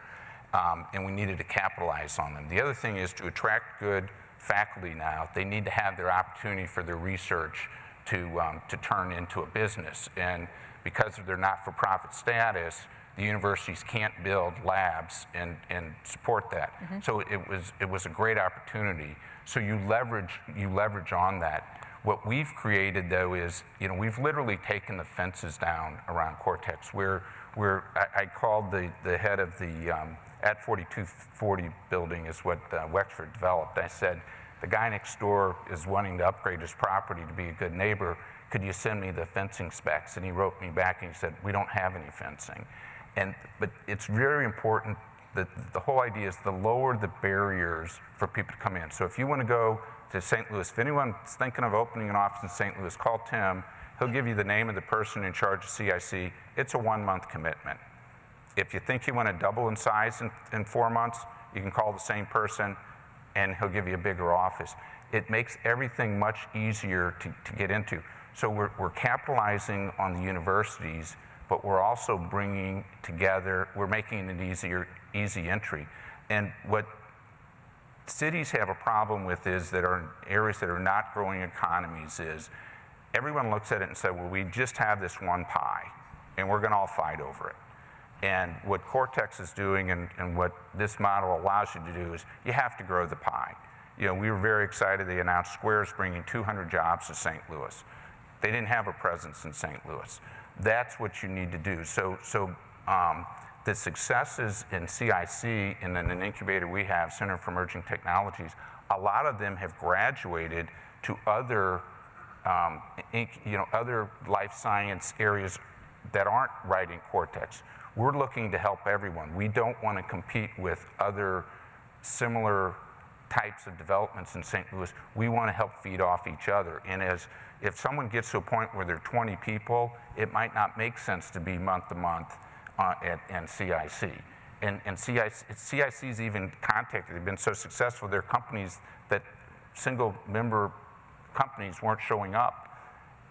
and we needed to capitalize on them. The other thing is to attract good faculty now, they need to have their opportunity for their research to turn into a business. And because of their not-for-profit status, the universities can't build labs and support that. Mm-hmm. So it was a great opportunity. So you leverage on that. What we've created, though, is we've literally taken the fences down around Cortex. I called the head of the at 4240 building is what Wexford developed. I said, the guy next door is wanting to upgrade his property to be a good neighbor. Could you send me the fencing specs? And he wrote me back and he said, we don't have any fencing. But it's very important that the whole idea is to lower the barriers for people to come in. So if you want to go to St. Louis, if anyone's thinking of opening an office in St. Louis, call Tim. He'll give you the name of the person in charge of CIC. It's a 1-month commitment. If you think you want to double in size in 4 months, you can call the same person and he'll give you a bigger office. It makes everything much easier to get into. So we're capitalizing on the universities, but we're also bringing together, we're making it easy entry. And what cities have a problem with is that are areas that are not growing economies is everyone looks at it and says, well, we just have this one pie and we're going to all fight over it. And what Cortex is doing and what this model allows you to do is you have to grow the pie. We were very excited. They announced Square's bringing 200 jobs to St. Louis. They didn't have a presence in St. Louis. That's what you need to do. So the successes in CIC and in an incubator we have, Center for Emerging Technologies, a lot of them have graduated to other other life science areas that aren't right in Cortex. We're looking to help everyone. We don't want to compete with other similar types of developments in St. Louis. We want to help feed off each other. And if someone gets to a point where there are 20 people, it might not make sense to be month to month at CIC. And CIC's even contacted, they've been so successful, there are companies that single member companies weren't showing up.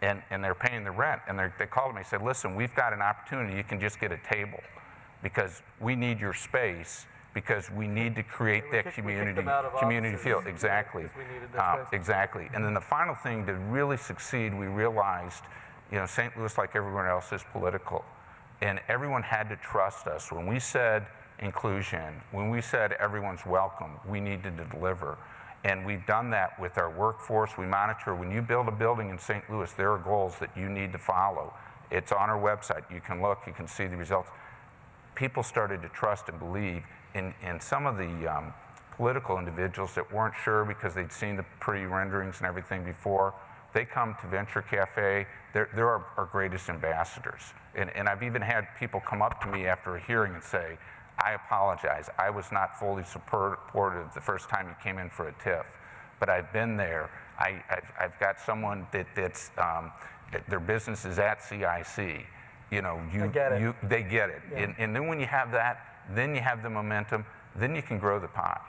And they're paying the rent, and they called me and said, listen, we've got an opportunity, you can just get a table, because we need your space, because we need to create that community feel. Exactly. Exactly. And then the final thing, to really succeed, we realized, St. Louis, like everyone else, is political. And everyone had to trust us. When we said inclusion, when we said everyone's welcome, we needed to deliver. And we've done that with our workforce. We monitor, when you build a building in St. Louis, there are goals that you need to follow. It's on our website. You can look, you can see the results. People started to trust and believe in some of the political individuals that weren't sure because they'd seen the pretty renderings and everything before. They come to Venture Cafe. They're our greatest ambassadors. And I've even had people come up to me after a hearing and say, I apologize. I was not fully supportive the first time you came in for a TIF, but I've been there. I've got someone that's their business is at CIC. You know, they get it. Yeah. And then when you have that, then you have the momentum, then you can grow the pot.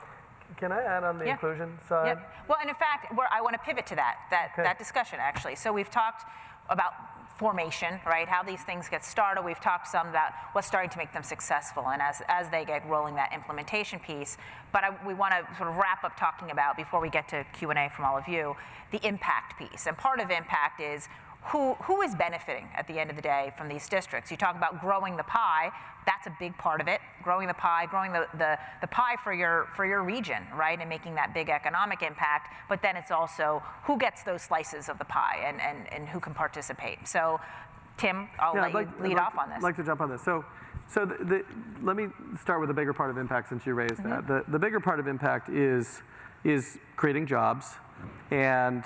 Can I add on the inclusion side? Yep. Well, and in fact, I want to pivot to that discussion, actually. So we've talked about formation, right? How these things get started. We've talked some about what's starting to make them successful, and as they get rolling, that implementation piece. But we want to sort of wrap up talking about, before we get to Q&A from all of you, the impact piece. And part of impact is who is benefiting at the end of the day from these districts. You talk about growing the pie. That's a big part of it. Growing the pie, growing the pie for your region, right, and making that big economic impact. But then it's also who gets those slices of the pie and who can participate. So, Tim, I'll let you lead off on this. I'd like to jump on this. So let me start with the bigger part of impact, since you raised that. The bigger part of impact is creating jobs. And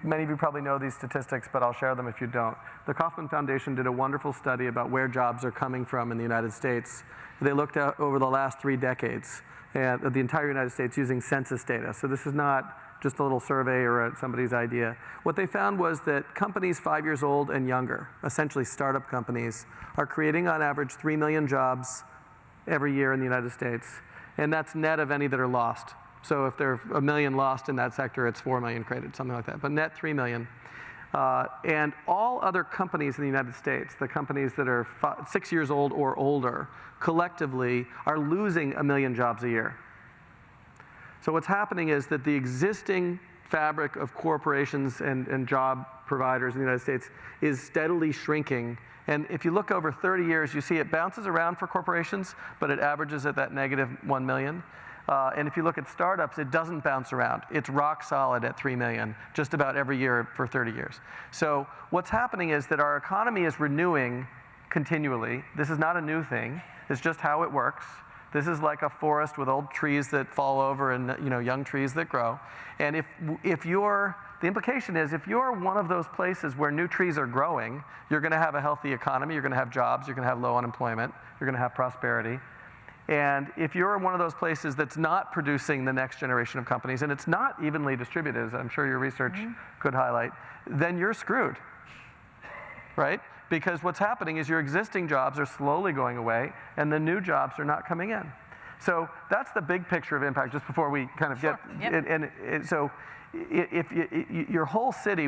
many of you probably know these statistics, but I'll share them if you don't. The Kauffman Foundation did a wonderful study about where jobs are coming from in the United States. They looked at over the last 3 decades at the entire United States using census data. So this is not just a little survey or somebody's idea. What they found was that companies 5 years old and younger, essentially startup companies, are creating on average 3 million jobs every year in the United States. And that's net of any that are lost. So if there are 1 million lost in that sector, it's 4 million created, something like that. But net 3 million. And all other companies in the United States, the companies that are 6 years old or older, collectively are losing 1 million jobs a year. So what's happening is that the existing fabric of corporations and job providers in the United States is steadily shrinking. And if you look over 30 years, you see it bounces around for corporations, but it averages at that negative 1 million. And if you look at startups, it doesn't bounce around. It's rock solid at 3 million, just about every year for 30 years. So what's happening is that our economy is renewing continually. This is not a new thing. It's just how it works. This is like a forest with old trees that fall over and young trees that grow. And the implication is if you're one of those places where new trees are growing, you're going to have a healthy economy, you're going to have jobs, you're going to have low unemployment, you're going to have prosperity. And if you're one of those places that's not producing the next generation of companies, and it's not evenly distributed, as I'm sure your research could highlight, then you're screwed, right? Because what's happening is your existing jobs are slowly going away, and the new jobs are not coming in. So that's the big picture of impact, just before we kind of get, so if your whole city,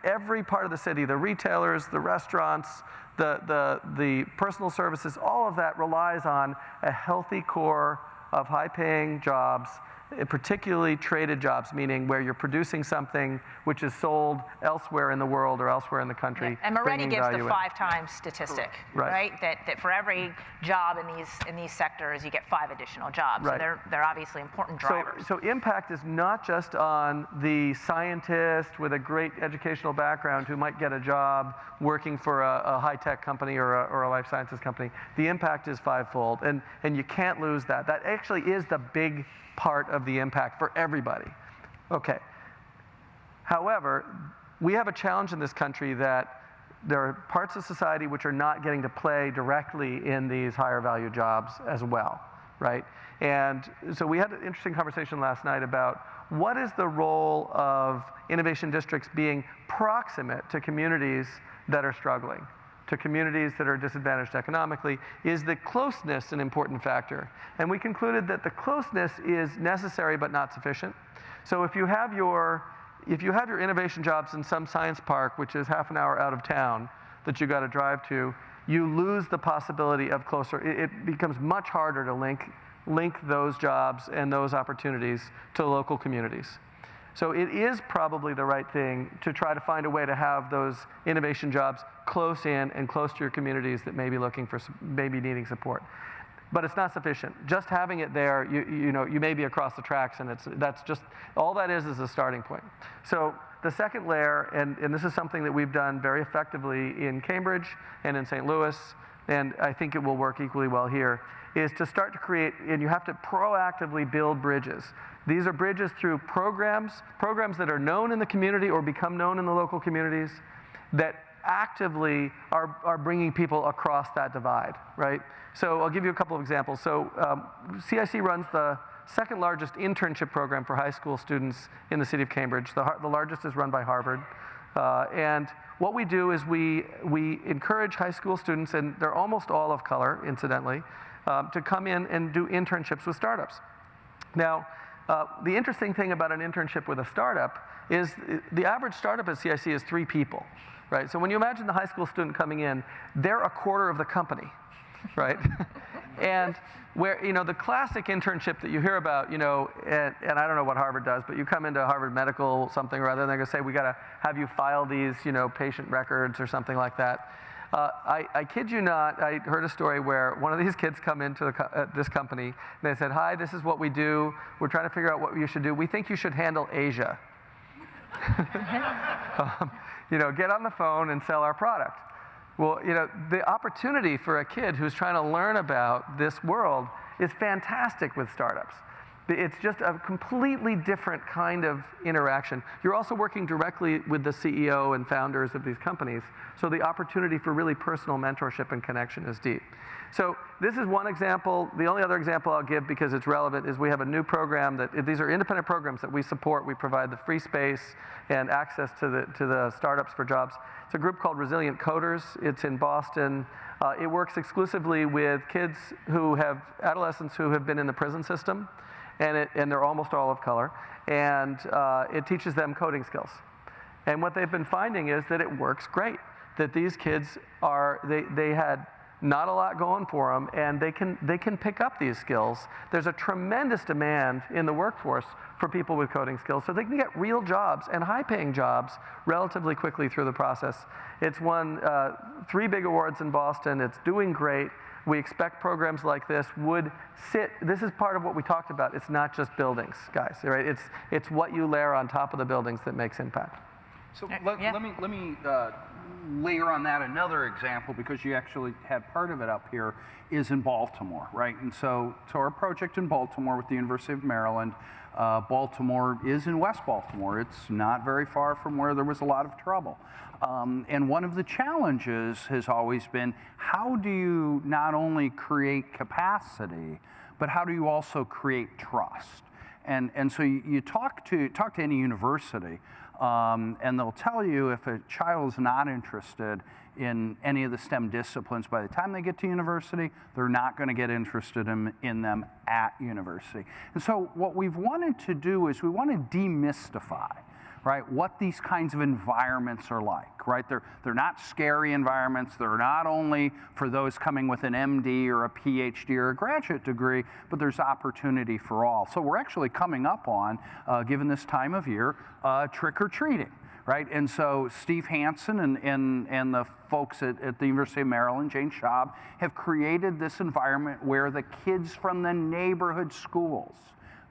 every part of the city, the retailers, the restaurants, the personal services, all of that relies on a healthy core of high-paying jobs, particularly traded jobs, meaning where you're producing something which is sold elsewhere in the world or elsewhere in the country. Yeah. And Moretti gives the 5 times statistic, right? That for every job in these sectors, you get 5 additional jobs. Right. So they're obviously important drivers. So impact is not just on the scientist with a great educational background who might get a job working for a high-tech company or a life sciences company. The impact is 5-fold, and you can't lose that. That actually is the big part of the impact for everybody. Okay. However, we have a challenge in this country that there are parts of society which are not getting to play directly in these higher value jobs as well, right? And so we had an interesting conversation last night about what is the role of innovation districts being proximate to communities that are struggling, to communities that are disadvantaged economically. Is the closeness an important factor? And we concluded that the closeness is necessary but not sufficient. So if you have your innovation jobs in some science park, which is half an hour out of town, that you got to drive to, you lose the possibility of closer. It becomes much harder to link those jobs and those opportunities to local communities. So it is probably the right thing to try to find a way to have those innovation jobs close in and close to your communities that may be looking for, maybe needing support. But it's not sufficient. Just having it there, you may be across the tracks, and that's just, all that is a starting point. So the second layer, and this is something that we've done very effectively in Cambridge and in St. Louis, and I think it will work equally well here, is to start to create, and you have to proactively build bridges. These are bridges through programs that are known in the community or become known in the local communities that actively are bringing people across that divide, right? So I'll give you a couple of examples. So CIC runs the second largest internship program for high school students in the city of Cambridge. The largest is run by Harvard. And what we do is we encourage high school students, and they're almost all of color, incidentally, to come in and do internships with startups. Now, the interesting thing about an internship with a startup is the average startup at CIC is 3 people, right? So when you imagine the high school student coming in, they're a quarter of the company, right? And where, the classic internship that you hear about, and I don't know what Harvard does, but you come into Harvard Medical something or other, and they're going to say, we got to have you file these, patient records or something like that. I kid you not, I heard a story where one of these kids come into this company, and they said, hi, this is what we do. We're trying to figure out what you should do. We think you should handle Asia. Get on the phone and sell our product. Well, the opportunity for a kid who's trying to learn about this world is fantastic with startups. It's just a completely different kind of interaction. You're also working directly with the CEO and founders of these companies, so the opportunity for really personal mentorship and connection is deep. So this is one example. The only other example I'll give, because it's relevant, is we have a new program these are independent programs that we support. We provide the free space and access to the startups for jobs. It's a group called Resilient Coders. It's in Boston. It works exclusively with kids adolescents who have been in the prison system, and they're almost all of color, and it teaches them coding skills. And what they've been finding is that it works great, that these kids they had not a lot going for them, and they can pick up these skills. There's a tremendous demand in the workforce for people with coding skills, so they can get real jobs and high-paying jobs relatively quickly through the process. It's won 3 big awards in Boston. It's doing great. We expect programs like this this is part of what we talked about. It's not just buildings, guys, right? It's what you layer on top of the buildings that makes impact. So let me layer on that another example, because you actually had part of it up here, is in Baltimore, right? And so our project in Baltimore with the University of Maryland, Baltimore is in West Baltimore. It's not very far from where there was a lot of trouble. And one of the challenges has always been, how do you not only create capacity, but how do you also create trust? And so you talk to any university, and they'll tell you if a child is not interested in any of the STEM disciplines, by the time they get to university, they're not going to get interested in them at university. And so what we've wanted to do is we want to demystify, right, what these kinds of environments are like, right? They're not scary environments. They're not only for those coming with an MD or a PhD or a graduate degree, but there's opportunity for all. So we're actually coming up on, given this time of year, trick-or-treating, right? And so Steve Hansen and the folks at the University of Maryland, Jane Schaub, have created this environment where the kids from the neighborhood schools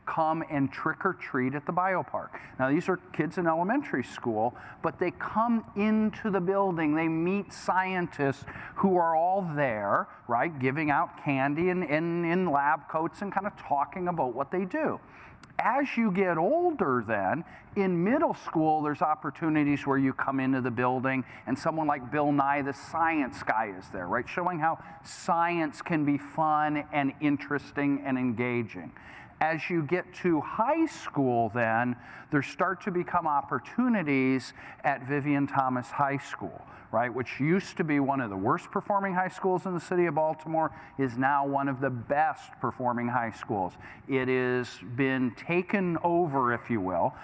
come and trick-or-treat at the biopark. Now, these are kids in elementary school, but they come into the building. They meet scientists who are all there, right, giving out candy and in lab coats and kind of talking about what they do. As you get older then, in middle school, there's opportunities where you come into the building and someone like Bill Nye, the science guy, is there, right, showing how science can be fun and interesting and engaging. As you get to high school then, there start to become opportunities at Vivian Thomas High School, right, which used to be one of the worst performing high schools in the city of Baltimore, is now one of the best performing high schools. It has been taken over, if you will,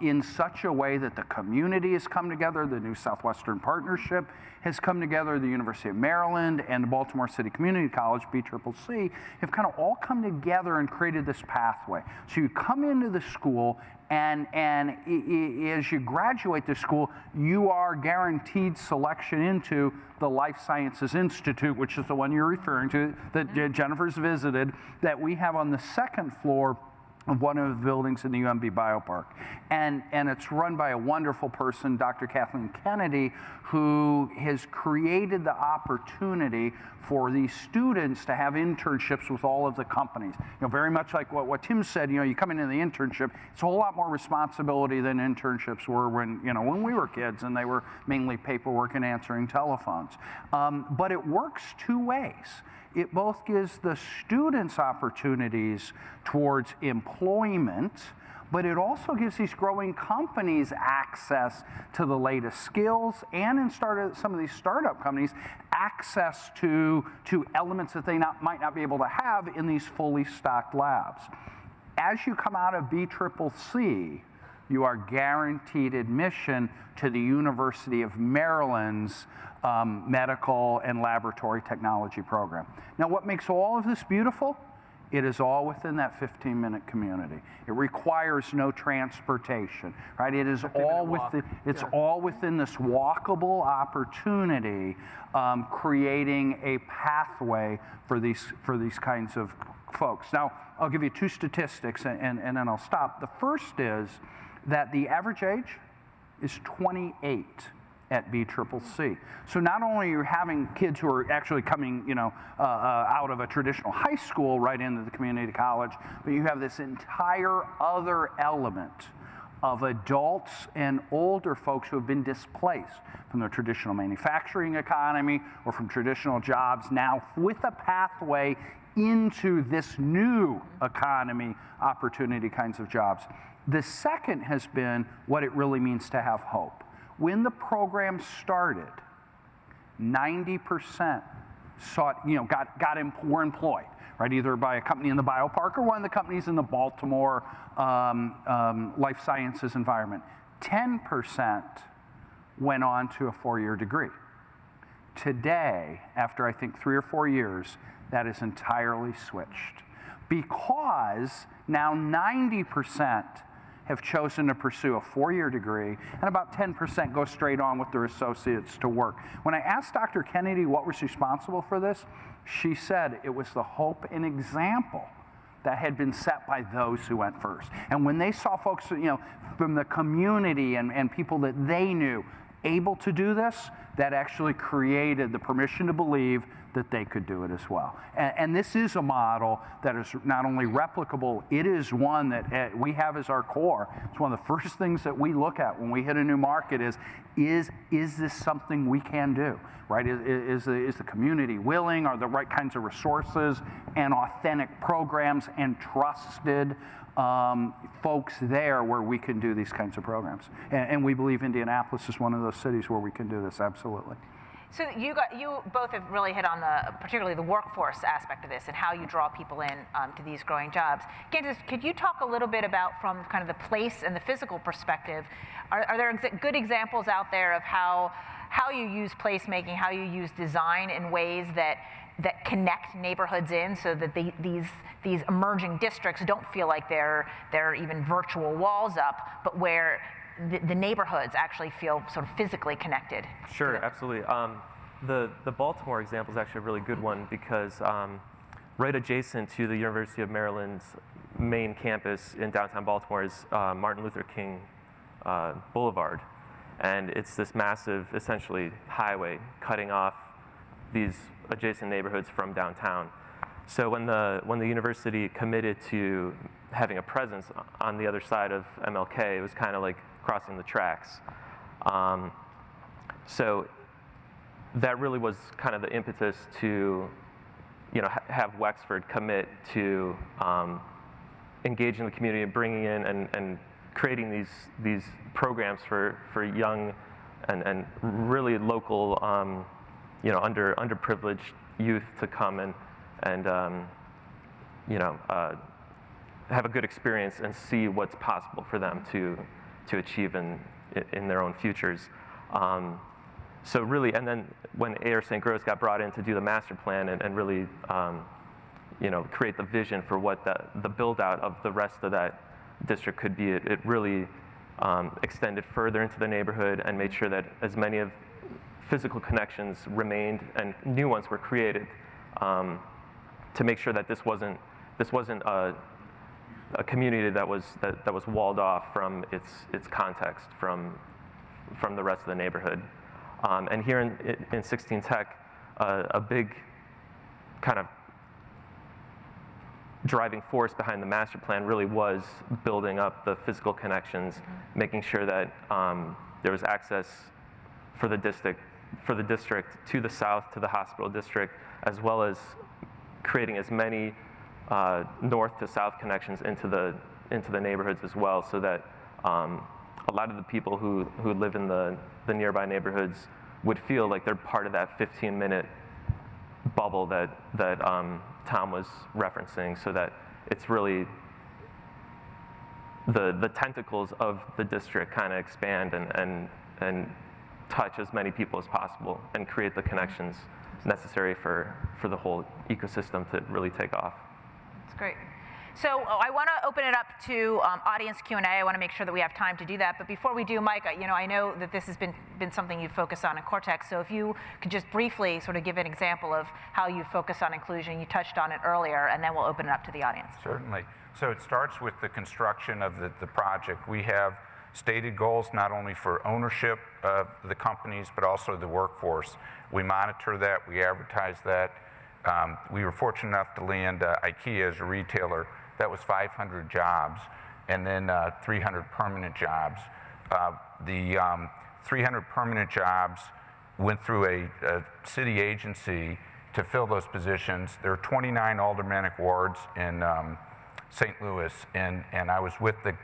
in such a way that the community has come together. The new Southwestern Partnership has come together. The University of Maryland and the Baltimore City Community College, BCCC, have kind of all come together and created this pathway. So you come into the school And as you graduate the school, you are guaranteed selection into the Life Sciences Institute, which is the one you're referring to, that Jennifer's visited, that we have on the second floor of one of the buildings in the UMB Biopark. And it's run by a wonderful person, Dr. Kathleen Kennedy, who has created the opportunity for these students to have internships with all of the companies. Very much like what Tim said, you come into the internship, it's a whole lot more responsibility than internships were when we were kids, and they were mainly paperwork and answering telephones. But it works two ways. It both gives the students opportunities towards employment, but it also gives these growing companies access to the latest skills, and in some of these startup companies, access to elements that they might not be able to have in these fully stocked labs. As you come out of BCCC, you are guaranteed admission to the University of Maryland's Medical and Laboratory Technology program. Now, what makes all of this beautiful? It is all within that 15-minute community. It requires no transportation, right? It is all within. It's all within this walkable opportunity, creating a pathway for these kinds of folks. Now, I'll give you two statistics, and then I'll stop. The first is that the average age is 28 at BCCC. So not only are you having kids who are actually coming, out of a traditional high school right into the community college, but you have this entire other element of adults and older folks who have been displaced from the traditional manufacturing economy or from traditional jobs, now with a pathway into this new economy opportunity kinds of jobs. The second has been what it really means to have hope. When the program started, 90% were employed, right? Either by a company in the biopark or one of the companies in the Baltimore life sciences environment. 10% went on to a 4-year degree. Today, after I think 3 or 4 years, that is entirely switched, because now 90% have chosen to pursue a 4-year degree, and about 10% go straight on with their associates to work. When I asked Dr. Kennedy what was responsible for this, she said it was the hope and example that had been set by those who went first. And when they saw folks, from the community and people that they knew able to do this, that actually created the permission to believe that they could do it as well. And this is a model that is not only replicable, it is one that we have as our core. It's one of the first things that we look at when we hit a new market is this something we can do, right? Is the community willing? Are the right kinds of resources and authentic programs and trusted folks there where we can do these kinds of programs? And we believe Indianapolis is one of those cities where we can do this, absolutely. So you both have really hit on particularly the workforce aspect of this and how you draw people in to these growing jobs. Candace, could you talk a little bit about, from kind of the place and the physical perspective, are there good examples out there of how you use placemaking, how you use design in ways that connect neighborhoods in, so that these emerging districts don't feel like they're even virtual walls up, but where the neighborhoods actually feel sort of physically connected? Sure, absolutely. The Baltimore example is actually a really good one, because right adjacent to the University of Maryland's main campus in downtown Baltimore is Martin Luther King Boulevard. And it's this massive, essentially, highway cutting off these adjacent neighborhoods from downtown. So when the university committed to having a presence on the other side of MLK, it was kind of like crossing the tracks. So that really was kind of the impetus to, have Wexford commit to engaging the community and bringing in and creating these programs for young and really local, underprivileged youth to come and have a good experience and see what's possible for them to achieve in their own futures. So really, and then when Ayers St. Gross got brought in to do the master plan and really, create the vision for what the build out of the rest of that district could be. It really extended further into the neighborhood and made sure that as many of physical connections remained and new ones were created to make sure that this wasn't a community that was walled off from its context from the rest of the neighborhood. And here in 16 Tech, a big kind of driving force behind the master plan really was building up the physical connections, making sure that there was access for the district to the south, to the hospital district, as well as creating as many north to south connections into the neighborhoods as well, so that a lot of the people who live in the nearby neighborhoods would feel like they're part of that 15-minute bubble that Tom was referencing, so that it's really the tentacles of the district kind of expand and touch as many people as possible and create the connections necessary for the whole ecosystem to really take off. That's great. So I want to open it up to audience Q&A. I want to make sure that we have time to do that. But before we do, Mike, I know that this has been something you focus on in Cortex. So if you could just briefly sort of give an example of how you focus on inclusion. You touched on it earlier, and then we'll open it up to the audience. Certainly. So it starts with the construction of the project. We have stated goals not only for ownership of the companies, but also the workforce. We monitor that, we advertise that. We were fortunate enough to land IKEA as a retailer. That was 500 jobs, and then 300 permanent jobs. The 300 permanent jobs went through a city agency to fill those positions. There are 29 aldermanic wards in St. Louis, and I was with the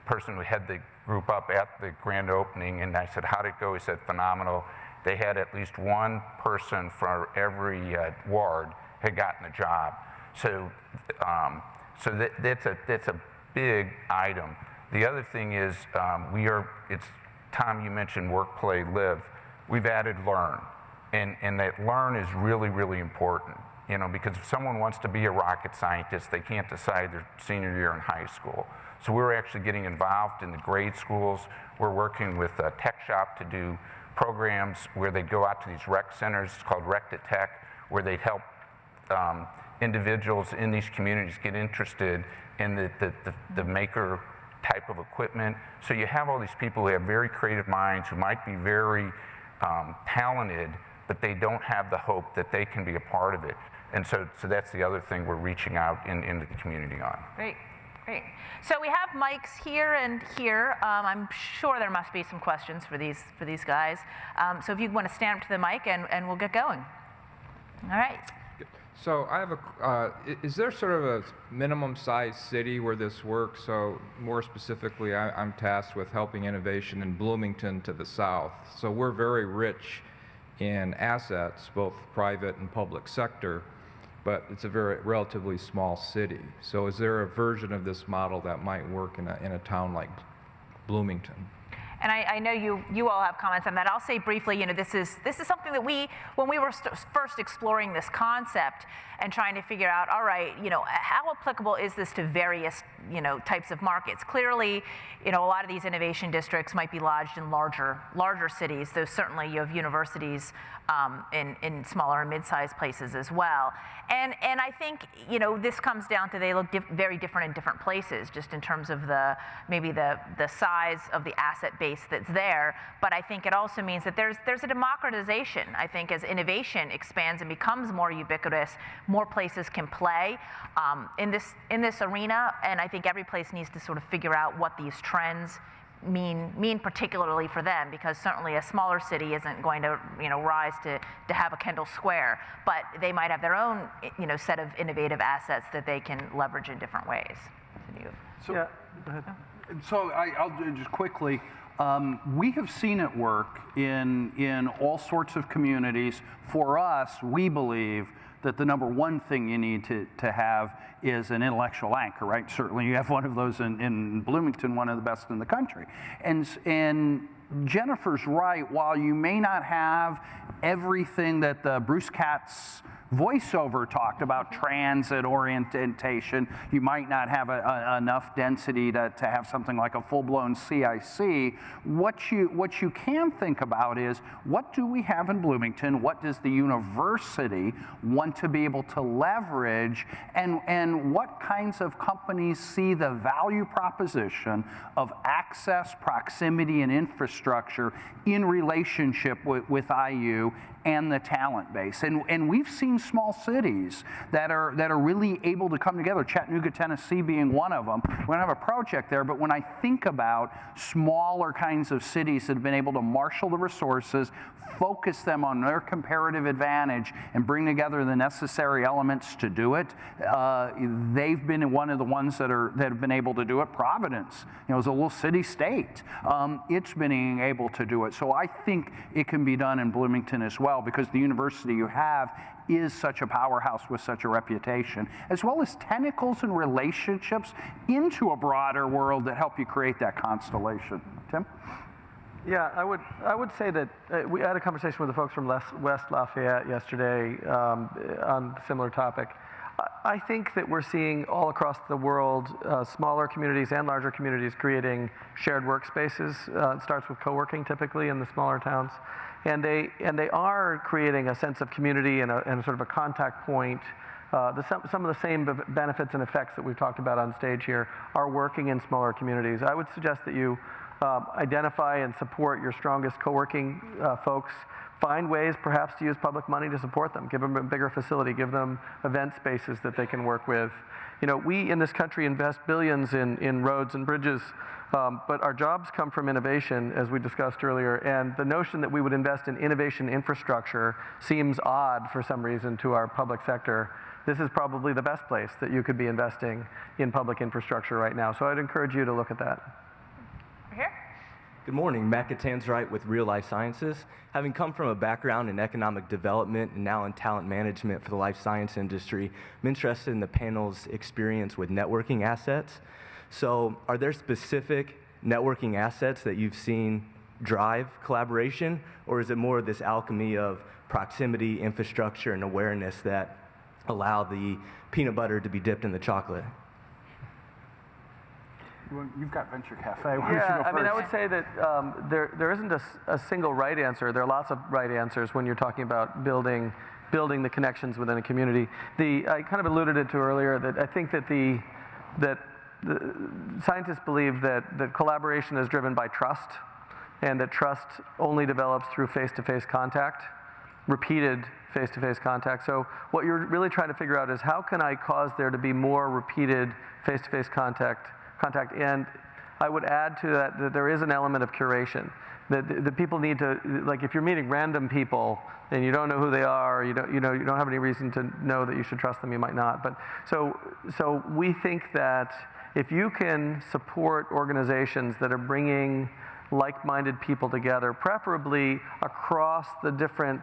person who had the group up at the grand opening, and I said, how'd it go? He said, phenomenal. They had at least one person for every ward had gotten a job. So that's a big item. The other thing is Tom, you mentioned work, play, live. We've added learn, and that learn is really, really important. Because if someone wants to be a rocket scientist, they can't decide their senior year in high school. So we're actually getting involved in the grade schools. We're working with a tech shop to do programs where they go out to these rec centers, it's called Rec to Tech, where they help individuals in these communities get interested in the maker type of equipment. So you have all these people who have very creative minds, who might be very talented, but they don't have the hope that they can be a part of it. And so that's the other thing we're reaching out into the community on. Great. So we have mics here and here. I'm sure there must be some questions for these guys. So if you want to stand up to the mic and we'll get going. All right. So I have is there sort of a minimum size city where this works? So more specifically, I'm tasked with helping innovation in Bloomington to the south. So we're very rich in assets, both private and public sector, but it's a very relatively small city. So is there a version of this model that might work in a town like Bloomington? And I know you all have comments on that. I'll say briefly, this is something that when we were first exploring this concept and trying to figure out, all right, how applicable is this to various, types of markets? Clearly, a lot of these innovation districts might be lodged in larger cities, though certainly you have universities in smaller and mid-sized places as well. And I think, this comes down to they look very different in different places, just in terms of maybe the size of the asset base that's there. But I think it also means that there's a democratization. I think as innovation expands and becomes more ubiquitous, more places can play in this arena. And I think every place needs to sort of figure out what these trends mean particularly for them, because certainly a smaller city isn't going to rise to have a Kendall Square, but they might have their own set of innovative assets that they can leverage in different ways. So, yeah, go ahead. So I'll do just quickly. We have seen it work in all sorts of communities. For us, we believe that the number one thing you need to have is an intellectual anchor, right? Certainly you have one of those in Bloomington, one of the best in the country. And Jennifer's right, while you may not have everything that the Bruce Katz Voiceover talked about transit orientation. You might not have enough density to have something like a full-blown CIC. What you can think about is, what do we have in Bloomington? What does the university want to be able to leverage? And what kinds of companies see the value proposition of access, proximity, and infrastructure in relationship with IU and the talent base? And we've seen small cities that are really able to come together, Chattanooga, Tennessee being one of them. We don't have a project there, but when I think about smaller kinds of cities that have been able to marshal the resources, focus them on their comparative advantage, and bring together the necessary elements to do it, they've been one of the ones that have been able to do it. Providence, is a little city-state. It's been able to do it. So I think it can be done in Bloomington as well, because the university you have is such a powerhouse with such a reputation, as well as tentacles and relationships into a broader world that help you create that constellation. Tim? Yeah, I would say that we had a conversation with the folks from West Lafayette yesterday on a similar topic. I think that we're seeing all across the world smaller communities and larger communities creating shared workspaces. It starts with co-working typically in the smaller towns, and they are creating a sense of community and sort of a contact point. Some of the same benefits and effects that we've talked about on stage here are working in smaller communities. I would suggest that you identify and support your strongest co-working folks. Find ways perhaps to use public money to support them. Give them a bigger facility, give them event spaces that they can work with. We in this country invest billions in roads and bridges, but our jobs come from innovation, as we discussed earlier, and the notion that we would invest in innovation infrastructure seems odd for some reason to our public sector. This is probably the best place that you could be investing in public infrastructure right now. So I'd encourage you to look at that. Here. Good morning, Matt Catanzarite with Real Life Sciences. Having come from a background in economic development and now in talent management for the life science industry, I'm interested in the panel's experience with networking assets. So are there specific networking assets that you've seen drive collaboration, or is it more of this alchemy of proximity, infrastructure, and awareness that allow the peanut butter to be dipped in the chocolate? You've got Venture Cafe. Why don't you Yeah, go first? I mean, I would say that there isn't a single right answer. There are lots of right answers when you're talking about building the connections within a community. I kind of alluded it to earlier that I think that the scientists believe that collaboration is driven by trust, and that trust only develops through face-to-face contact, repeated face-to-face contact. So what you're really trying to figure out is, how can I cause there to be more repeated face-to-face contact, and I would add to that there is an element of curation. That the people need to, like, if you're meeting random people and you don't know who they are, you don't have any reason to know that you should trust them, you might not. But so we think that if you can support organizations that are bringing like-minded people together, preferably across the different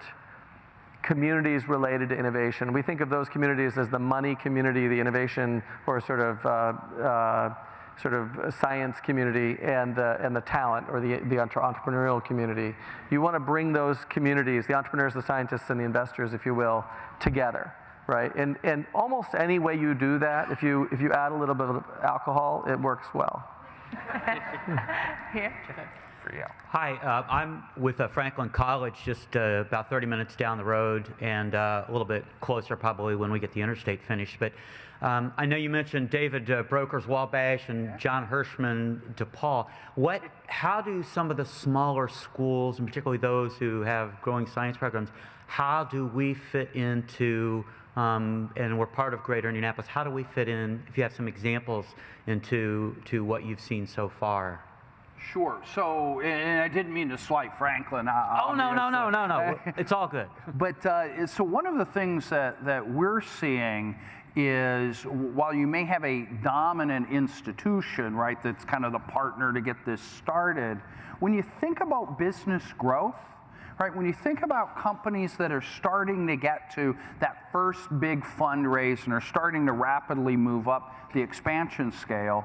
communities related to innovation. We think of those communities as the money community, the innovation or sort of science community, and the talent or the entrepreneurial community. You want to bring those communities, the entrepreneurs, the scientists, and the investors, if you will, together, right? And almost any way you do that, if you add a little bit of alcohol, it works well. Here. For you. Hi, I'm with Franklin College, just about 30 minutes down the road, and a little bit closer probably when we get the interstate finished. But I know you mentioned David Brokers Wabash and John Hirschman DePaul. How do some of the smaller schools, and particularly those who have growing science programs, how do we fit into, and we're part of Greater Indianapolis, how do we fit in, if you have some examples, into what you've seen so far? Sure. So, and I didn't mean to slight Franklin. Oh, no. It's all good. But so one of the things that we're seeing is, while you may have a dominant institution, right, that's kind of the partner to get this started, when you think about business growth, right, when you think about companies that are starting to get to that first big fundraise and are starting to rapidly move up the expansion scale,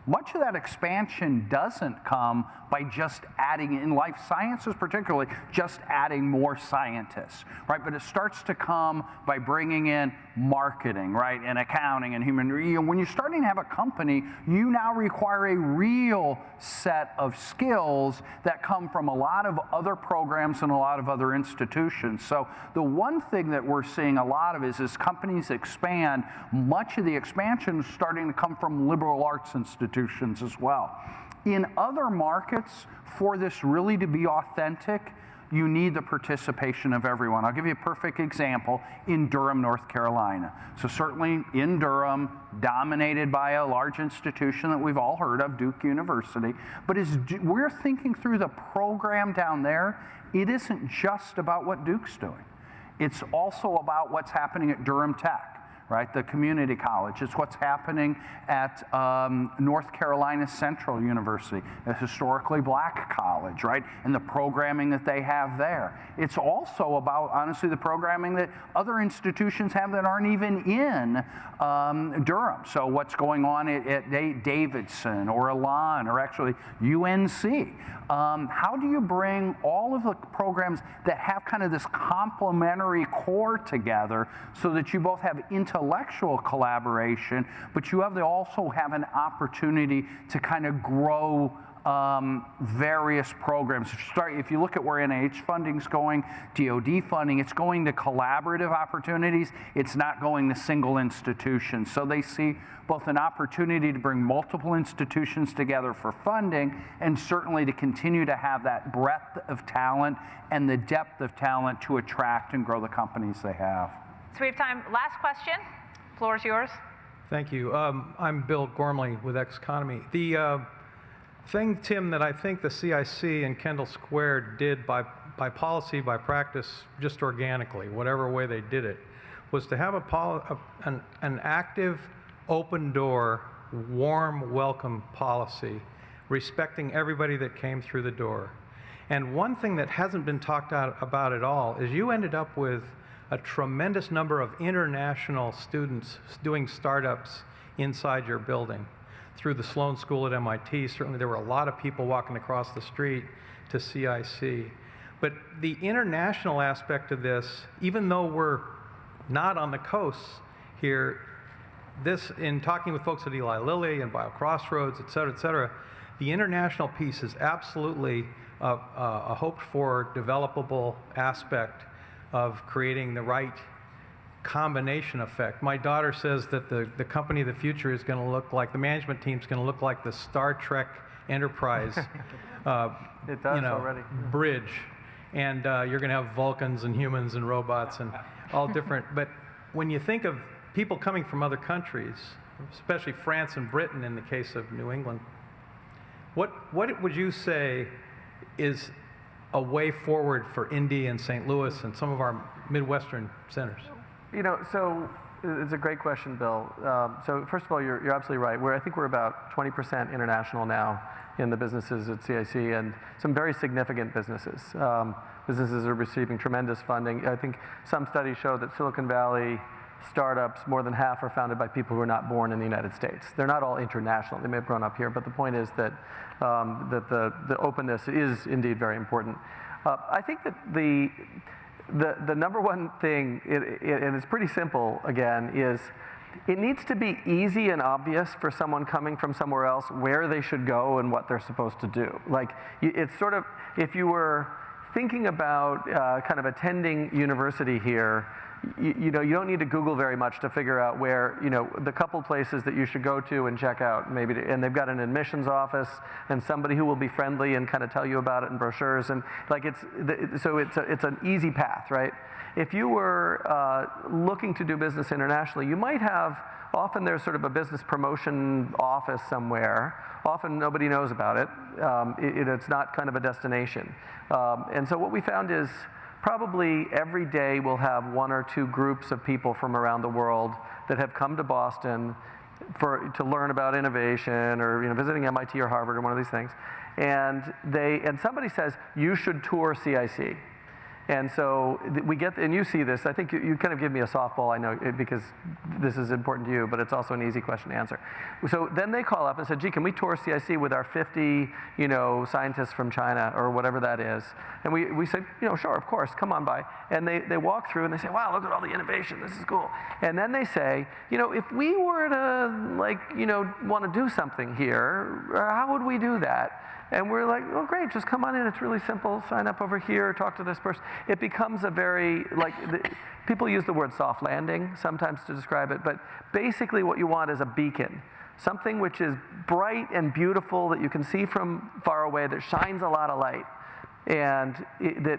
much of that expansion doesn't come by just adding, in life sciences particularly, just adding more scientists, right? But it starts to come by bringing in marketing, right, and accounting and human. When you're starting to have a company, you now require a real set of skills that come from a lot of other programs and a lot of other institutions. So the one thing that we're seeing a lot of is as companies expand, much of the expansion is starting to come from liberal arts institutions as well. In other markets, for this really to be authentic, you need the participation of everyone. I'll give you a perfect example in Durham, North Carolina. So certainly in Durham, dominated by a large institution that we've all heard of, Duke University. But as we're thinking through the program down there, it isn't just about what Duke's doing. It's also about what's happening at Durham Tech, right? The community college. It's what's happening at North Carolina Central University, a historically black college, right? And the programming that they have there. It's also about, honestly, the programming that other institutions have that aren't even in Durham. So what's going on at Davidson or Elan or actually UNC? How do you bring all of the programs that have kind of this complementary core together so that you both have intellectual collaboration, but you also have an opportunity to kind of grow various programs. If you look at where NIH funding's going, DoD funding, it's going to collaborative opportunities. It's not going to single institutions. So they see both an opportunity to bring multiple institutions together for funding, and certainly to continue to have that breadth of talent and the depth of talent to attract and grow the companies they have. So we have time. Last question. Floor is yours. Thank you. I'm Bill Gormley with X-Economy. The thing, Tim, that I think the CIC and Kendall Square did by policy, by practice, just organically, whatever way they did it, was to have an active, open door, warm welcome policy, respecting everybody that came through the door. And one thing that hasn't been talked about at all is you ended up with a tremendous number of international students doing startups inside your building. Through the Sloan School at MIT, certainly there were a lot of people walking across the street to CIC. But the international aspect of this, even though we're not on the coast here, this, in talking with folks at Eli Lilly and BioCrossroads, et cetera, the international piece is absolutely a hoped-for, developable aspect of creating the right combination effect. My daughter says that the company of the future is going to look like, the management team's going to look like the Star Trek Enterprise It does already. bridge. And you're going to have Vulcans and humans and robots and all different. But when you think of people coming from other countries, especially France and Britain in the case of New England, what would you say is a way forward for Indy and St. Louis and some of our Midwestern centers? You know, so it's a great question, Bill. So first of all, you're absolutely right. I think we're about 20% international now in the businesses at CIC, and some very significant businesses. Businesses are receiving tremendous funding. I think some studies show that Silicon Valley startups, more than half are founded by people who are not born in the United States. They're not all international. They may have grown up here, but the point is that the openness is indeed very important. I think that the number one thing, and it's pretty simple again, is it needs to be easy and obvious for someone coming from somewhere else where they should go and what they're supposed to do. Like, it's sort of, if you were thinking about kind of attending university here, you know, you don't need to Google very much to figure out where, you know, the couple places that you should go to and check out, maybe, and they've got an admissions office and somebody who will be friendly and kind of tell you about it in brochures, and like so it's an easy path, right? If you were looking to do business internationally, you might have, often there's sort of a business promotion office somewhere. Often nobody knows about it. It's not kind of a destination. And so what we found is, probably every day we'll have one or two groups of people from around the world that have come to Boston to learn about innovation, or, you know, visiting MIT or Harvard or one of these things. And somebody says, you should tour CIC. And so we get, and you see this, I think you kind of give me a softball, I know, because this is important to you, but it's also an easy question to answer. So then they call up and said, gee, can we tour CIC with our 50, scientists from China, or whatever that is? And we said, sure, of course, come on by. And they walk through and they say, wow, look at all the innovation, this is cool. And then they say, if we were to, want to do something here, how would we do that? And we're like, oh, great, just come on in. It's really simple. Sign up over here, talk to this person. It becomes a very, people use the word soft landing sometimes to describe it, but basically what you want is a beacon. Something which is bright and beautiful that you can see from far away, that shines a lot of light. And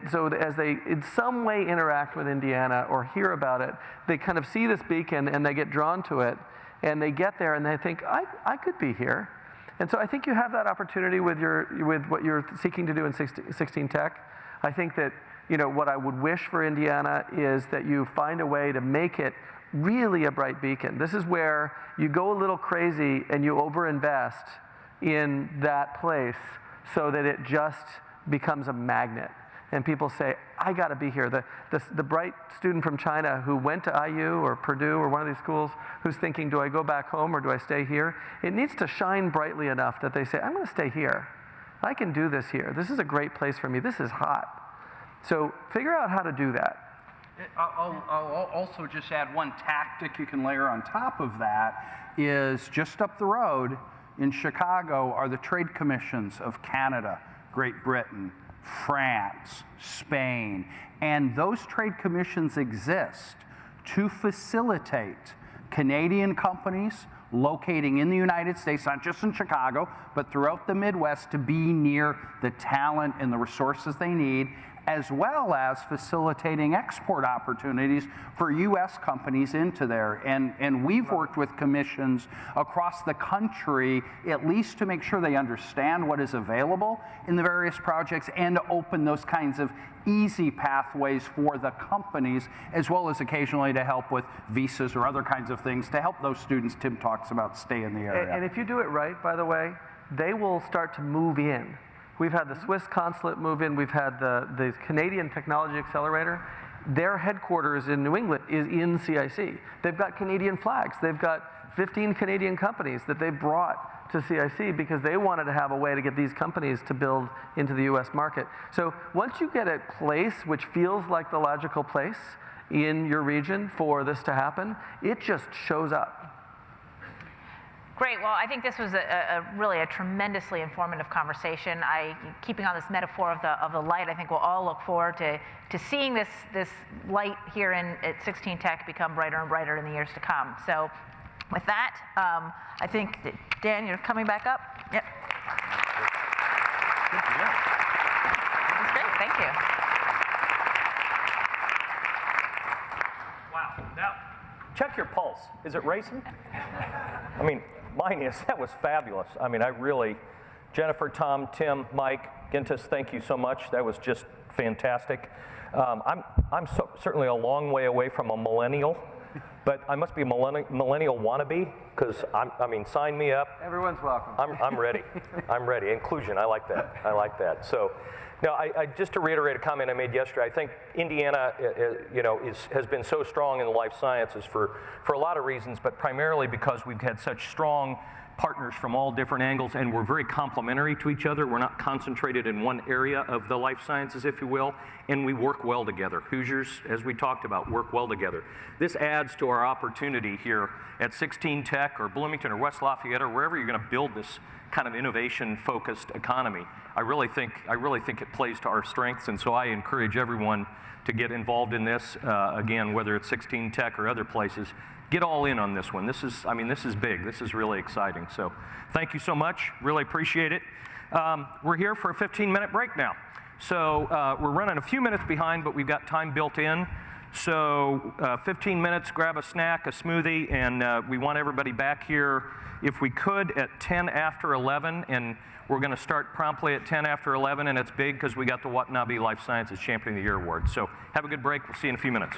so as they in some way interact with Indiana or hear about it, they kind of see this beacon and they get drawn to it. And they get there and they think, I could be here. And so I think you have that opportunity with what you're seeking to do in 16 Tech. I think that what I would wish for Indiana is that you find a way to make it really a bright beacon. This is where you go a little crazy and you overinvest in that place so that it just becomes a magnet. And people say, I got to be here. The bright student from China who went to IU or Purdue or one of these schools who's thinking, do I go back home or do I stay here? It needs to shine brightly enough that they say, I'm going to stay here. I can do this here. This is a great place for me. This is hot. So figure out how to do that. I'll also just add one tactic you can layer on top of that is just up the road in Chicago are the trade commissions of Canada, Great Britain, France, Spain, and those trade commissions exist to facilitate Canadian companies locating in the United States, not just in Chicago, but throughout the Midwest, to be near the talent and the resources they need, as well as facilitating export opportunities for U.S. companies into there. And we've worked with commissions across the country, at least to make sure they understand what is available in the various projects and to open those kinds of easy pathways for the companies, as well as occasionally to help with visas or other kinds of things to help those students Tim talks about stay in the area. And if you do it right, by the way, they will start to move in. We've had the Swiss consulate move in. We've had the Canadian Technology Accelerator. Their headquarters in New England is in CIC. They've got Canadian flags. They've got 15 Canadian companies that they brought to CIC because they wanted to have a way to get these companies to build into the US market. So once you get a place which feels like the logical place in your region for this to happen, it just shows up. Great. Well, I think this was really a tremendously informative conversation. Keeping on this metaphor of the light, I think we'll all look forward to seeing this light here at 16 Tech become brighter and brighter in the years to come. So, with that, I think that, Dan, you're coming back up. Yep. That's great. Thank you. Wow. Now, check your pulse. Is it racing? I mean, mine is. That was fabulous. I mean, Jennifer, Tom, Tim, Mike, Gintis, thank you so much. That was just fantastic. I'm certainly a long way away from a millennial, but I must be a millennial wannabe, because sign me up. Everyone's welcome. I'm ready. I'm ready. Inclusion, I like that. I like that. So, now, just to reiterate a comment I made yesterday, I think Indiana, has been so strong in the life sciences for a lot of reasons, but primarily because we've had such strong partners from all different angles, and we're very complementary to each other. We're not concentrated in one area of the life sciences, if you will, and we work well together. Hoosiers, as we talked about, work well together. This adds to our opportunity here at 16 Tech or Bloomington or West Lafayette or wherever you're going to build this kind of innovation-focused economy. I really think it plays to our strengths, and so I encourage everyone to get involved in this. Again, whether it's 16 Tech or other places, get all in on this one. This is big. This is really exciting. So, thank you so much. Really appreciate it. We're here for a 15-minute break now. So we're running a few minutes behind, but we've got time built in. So 15 minutes, grab a snack, a smoothie, and we want everybody back here, if we could, at 10 after 11. And we're going to start promptly at 10 after 11, and it's big because we got the Watanabe Life Sciences Champion of the Year Award. So have a good break. We'll see you in a few minutes.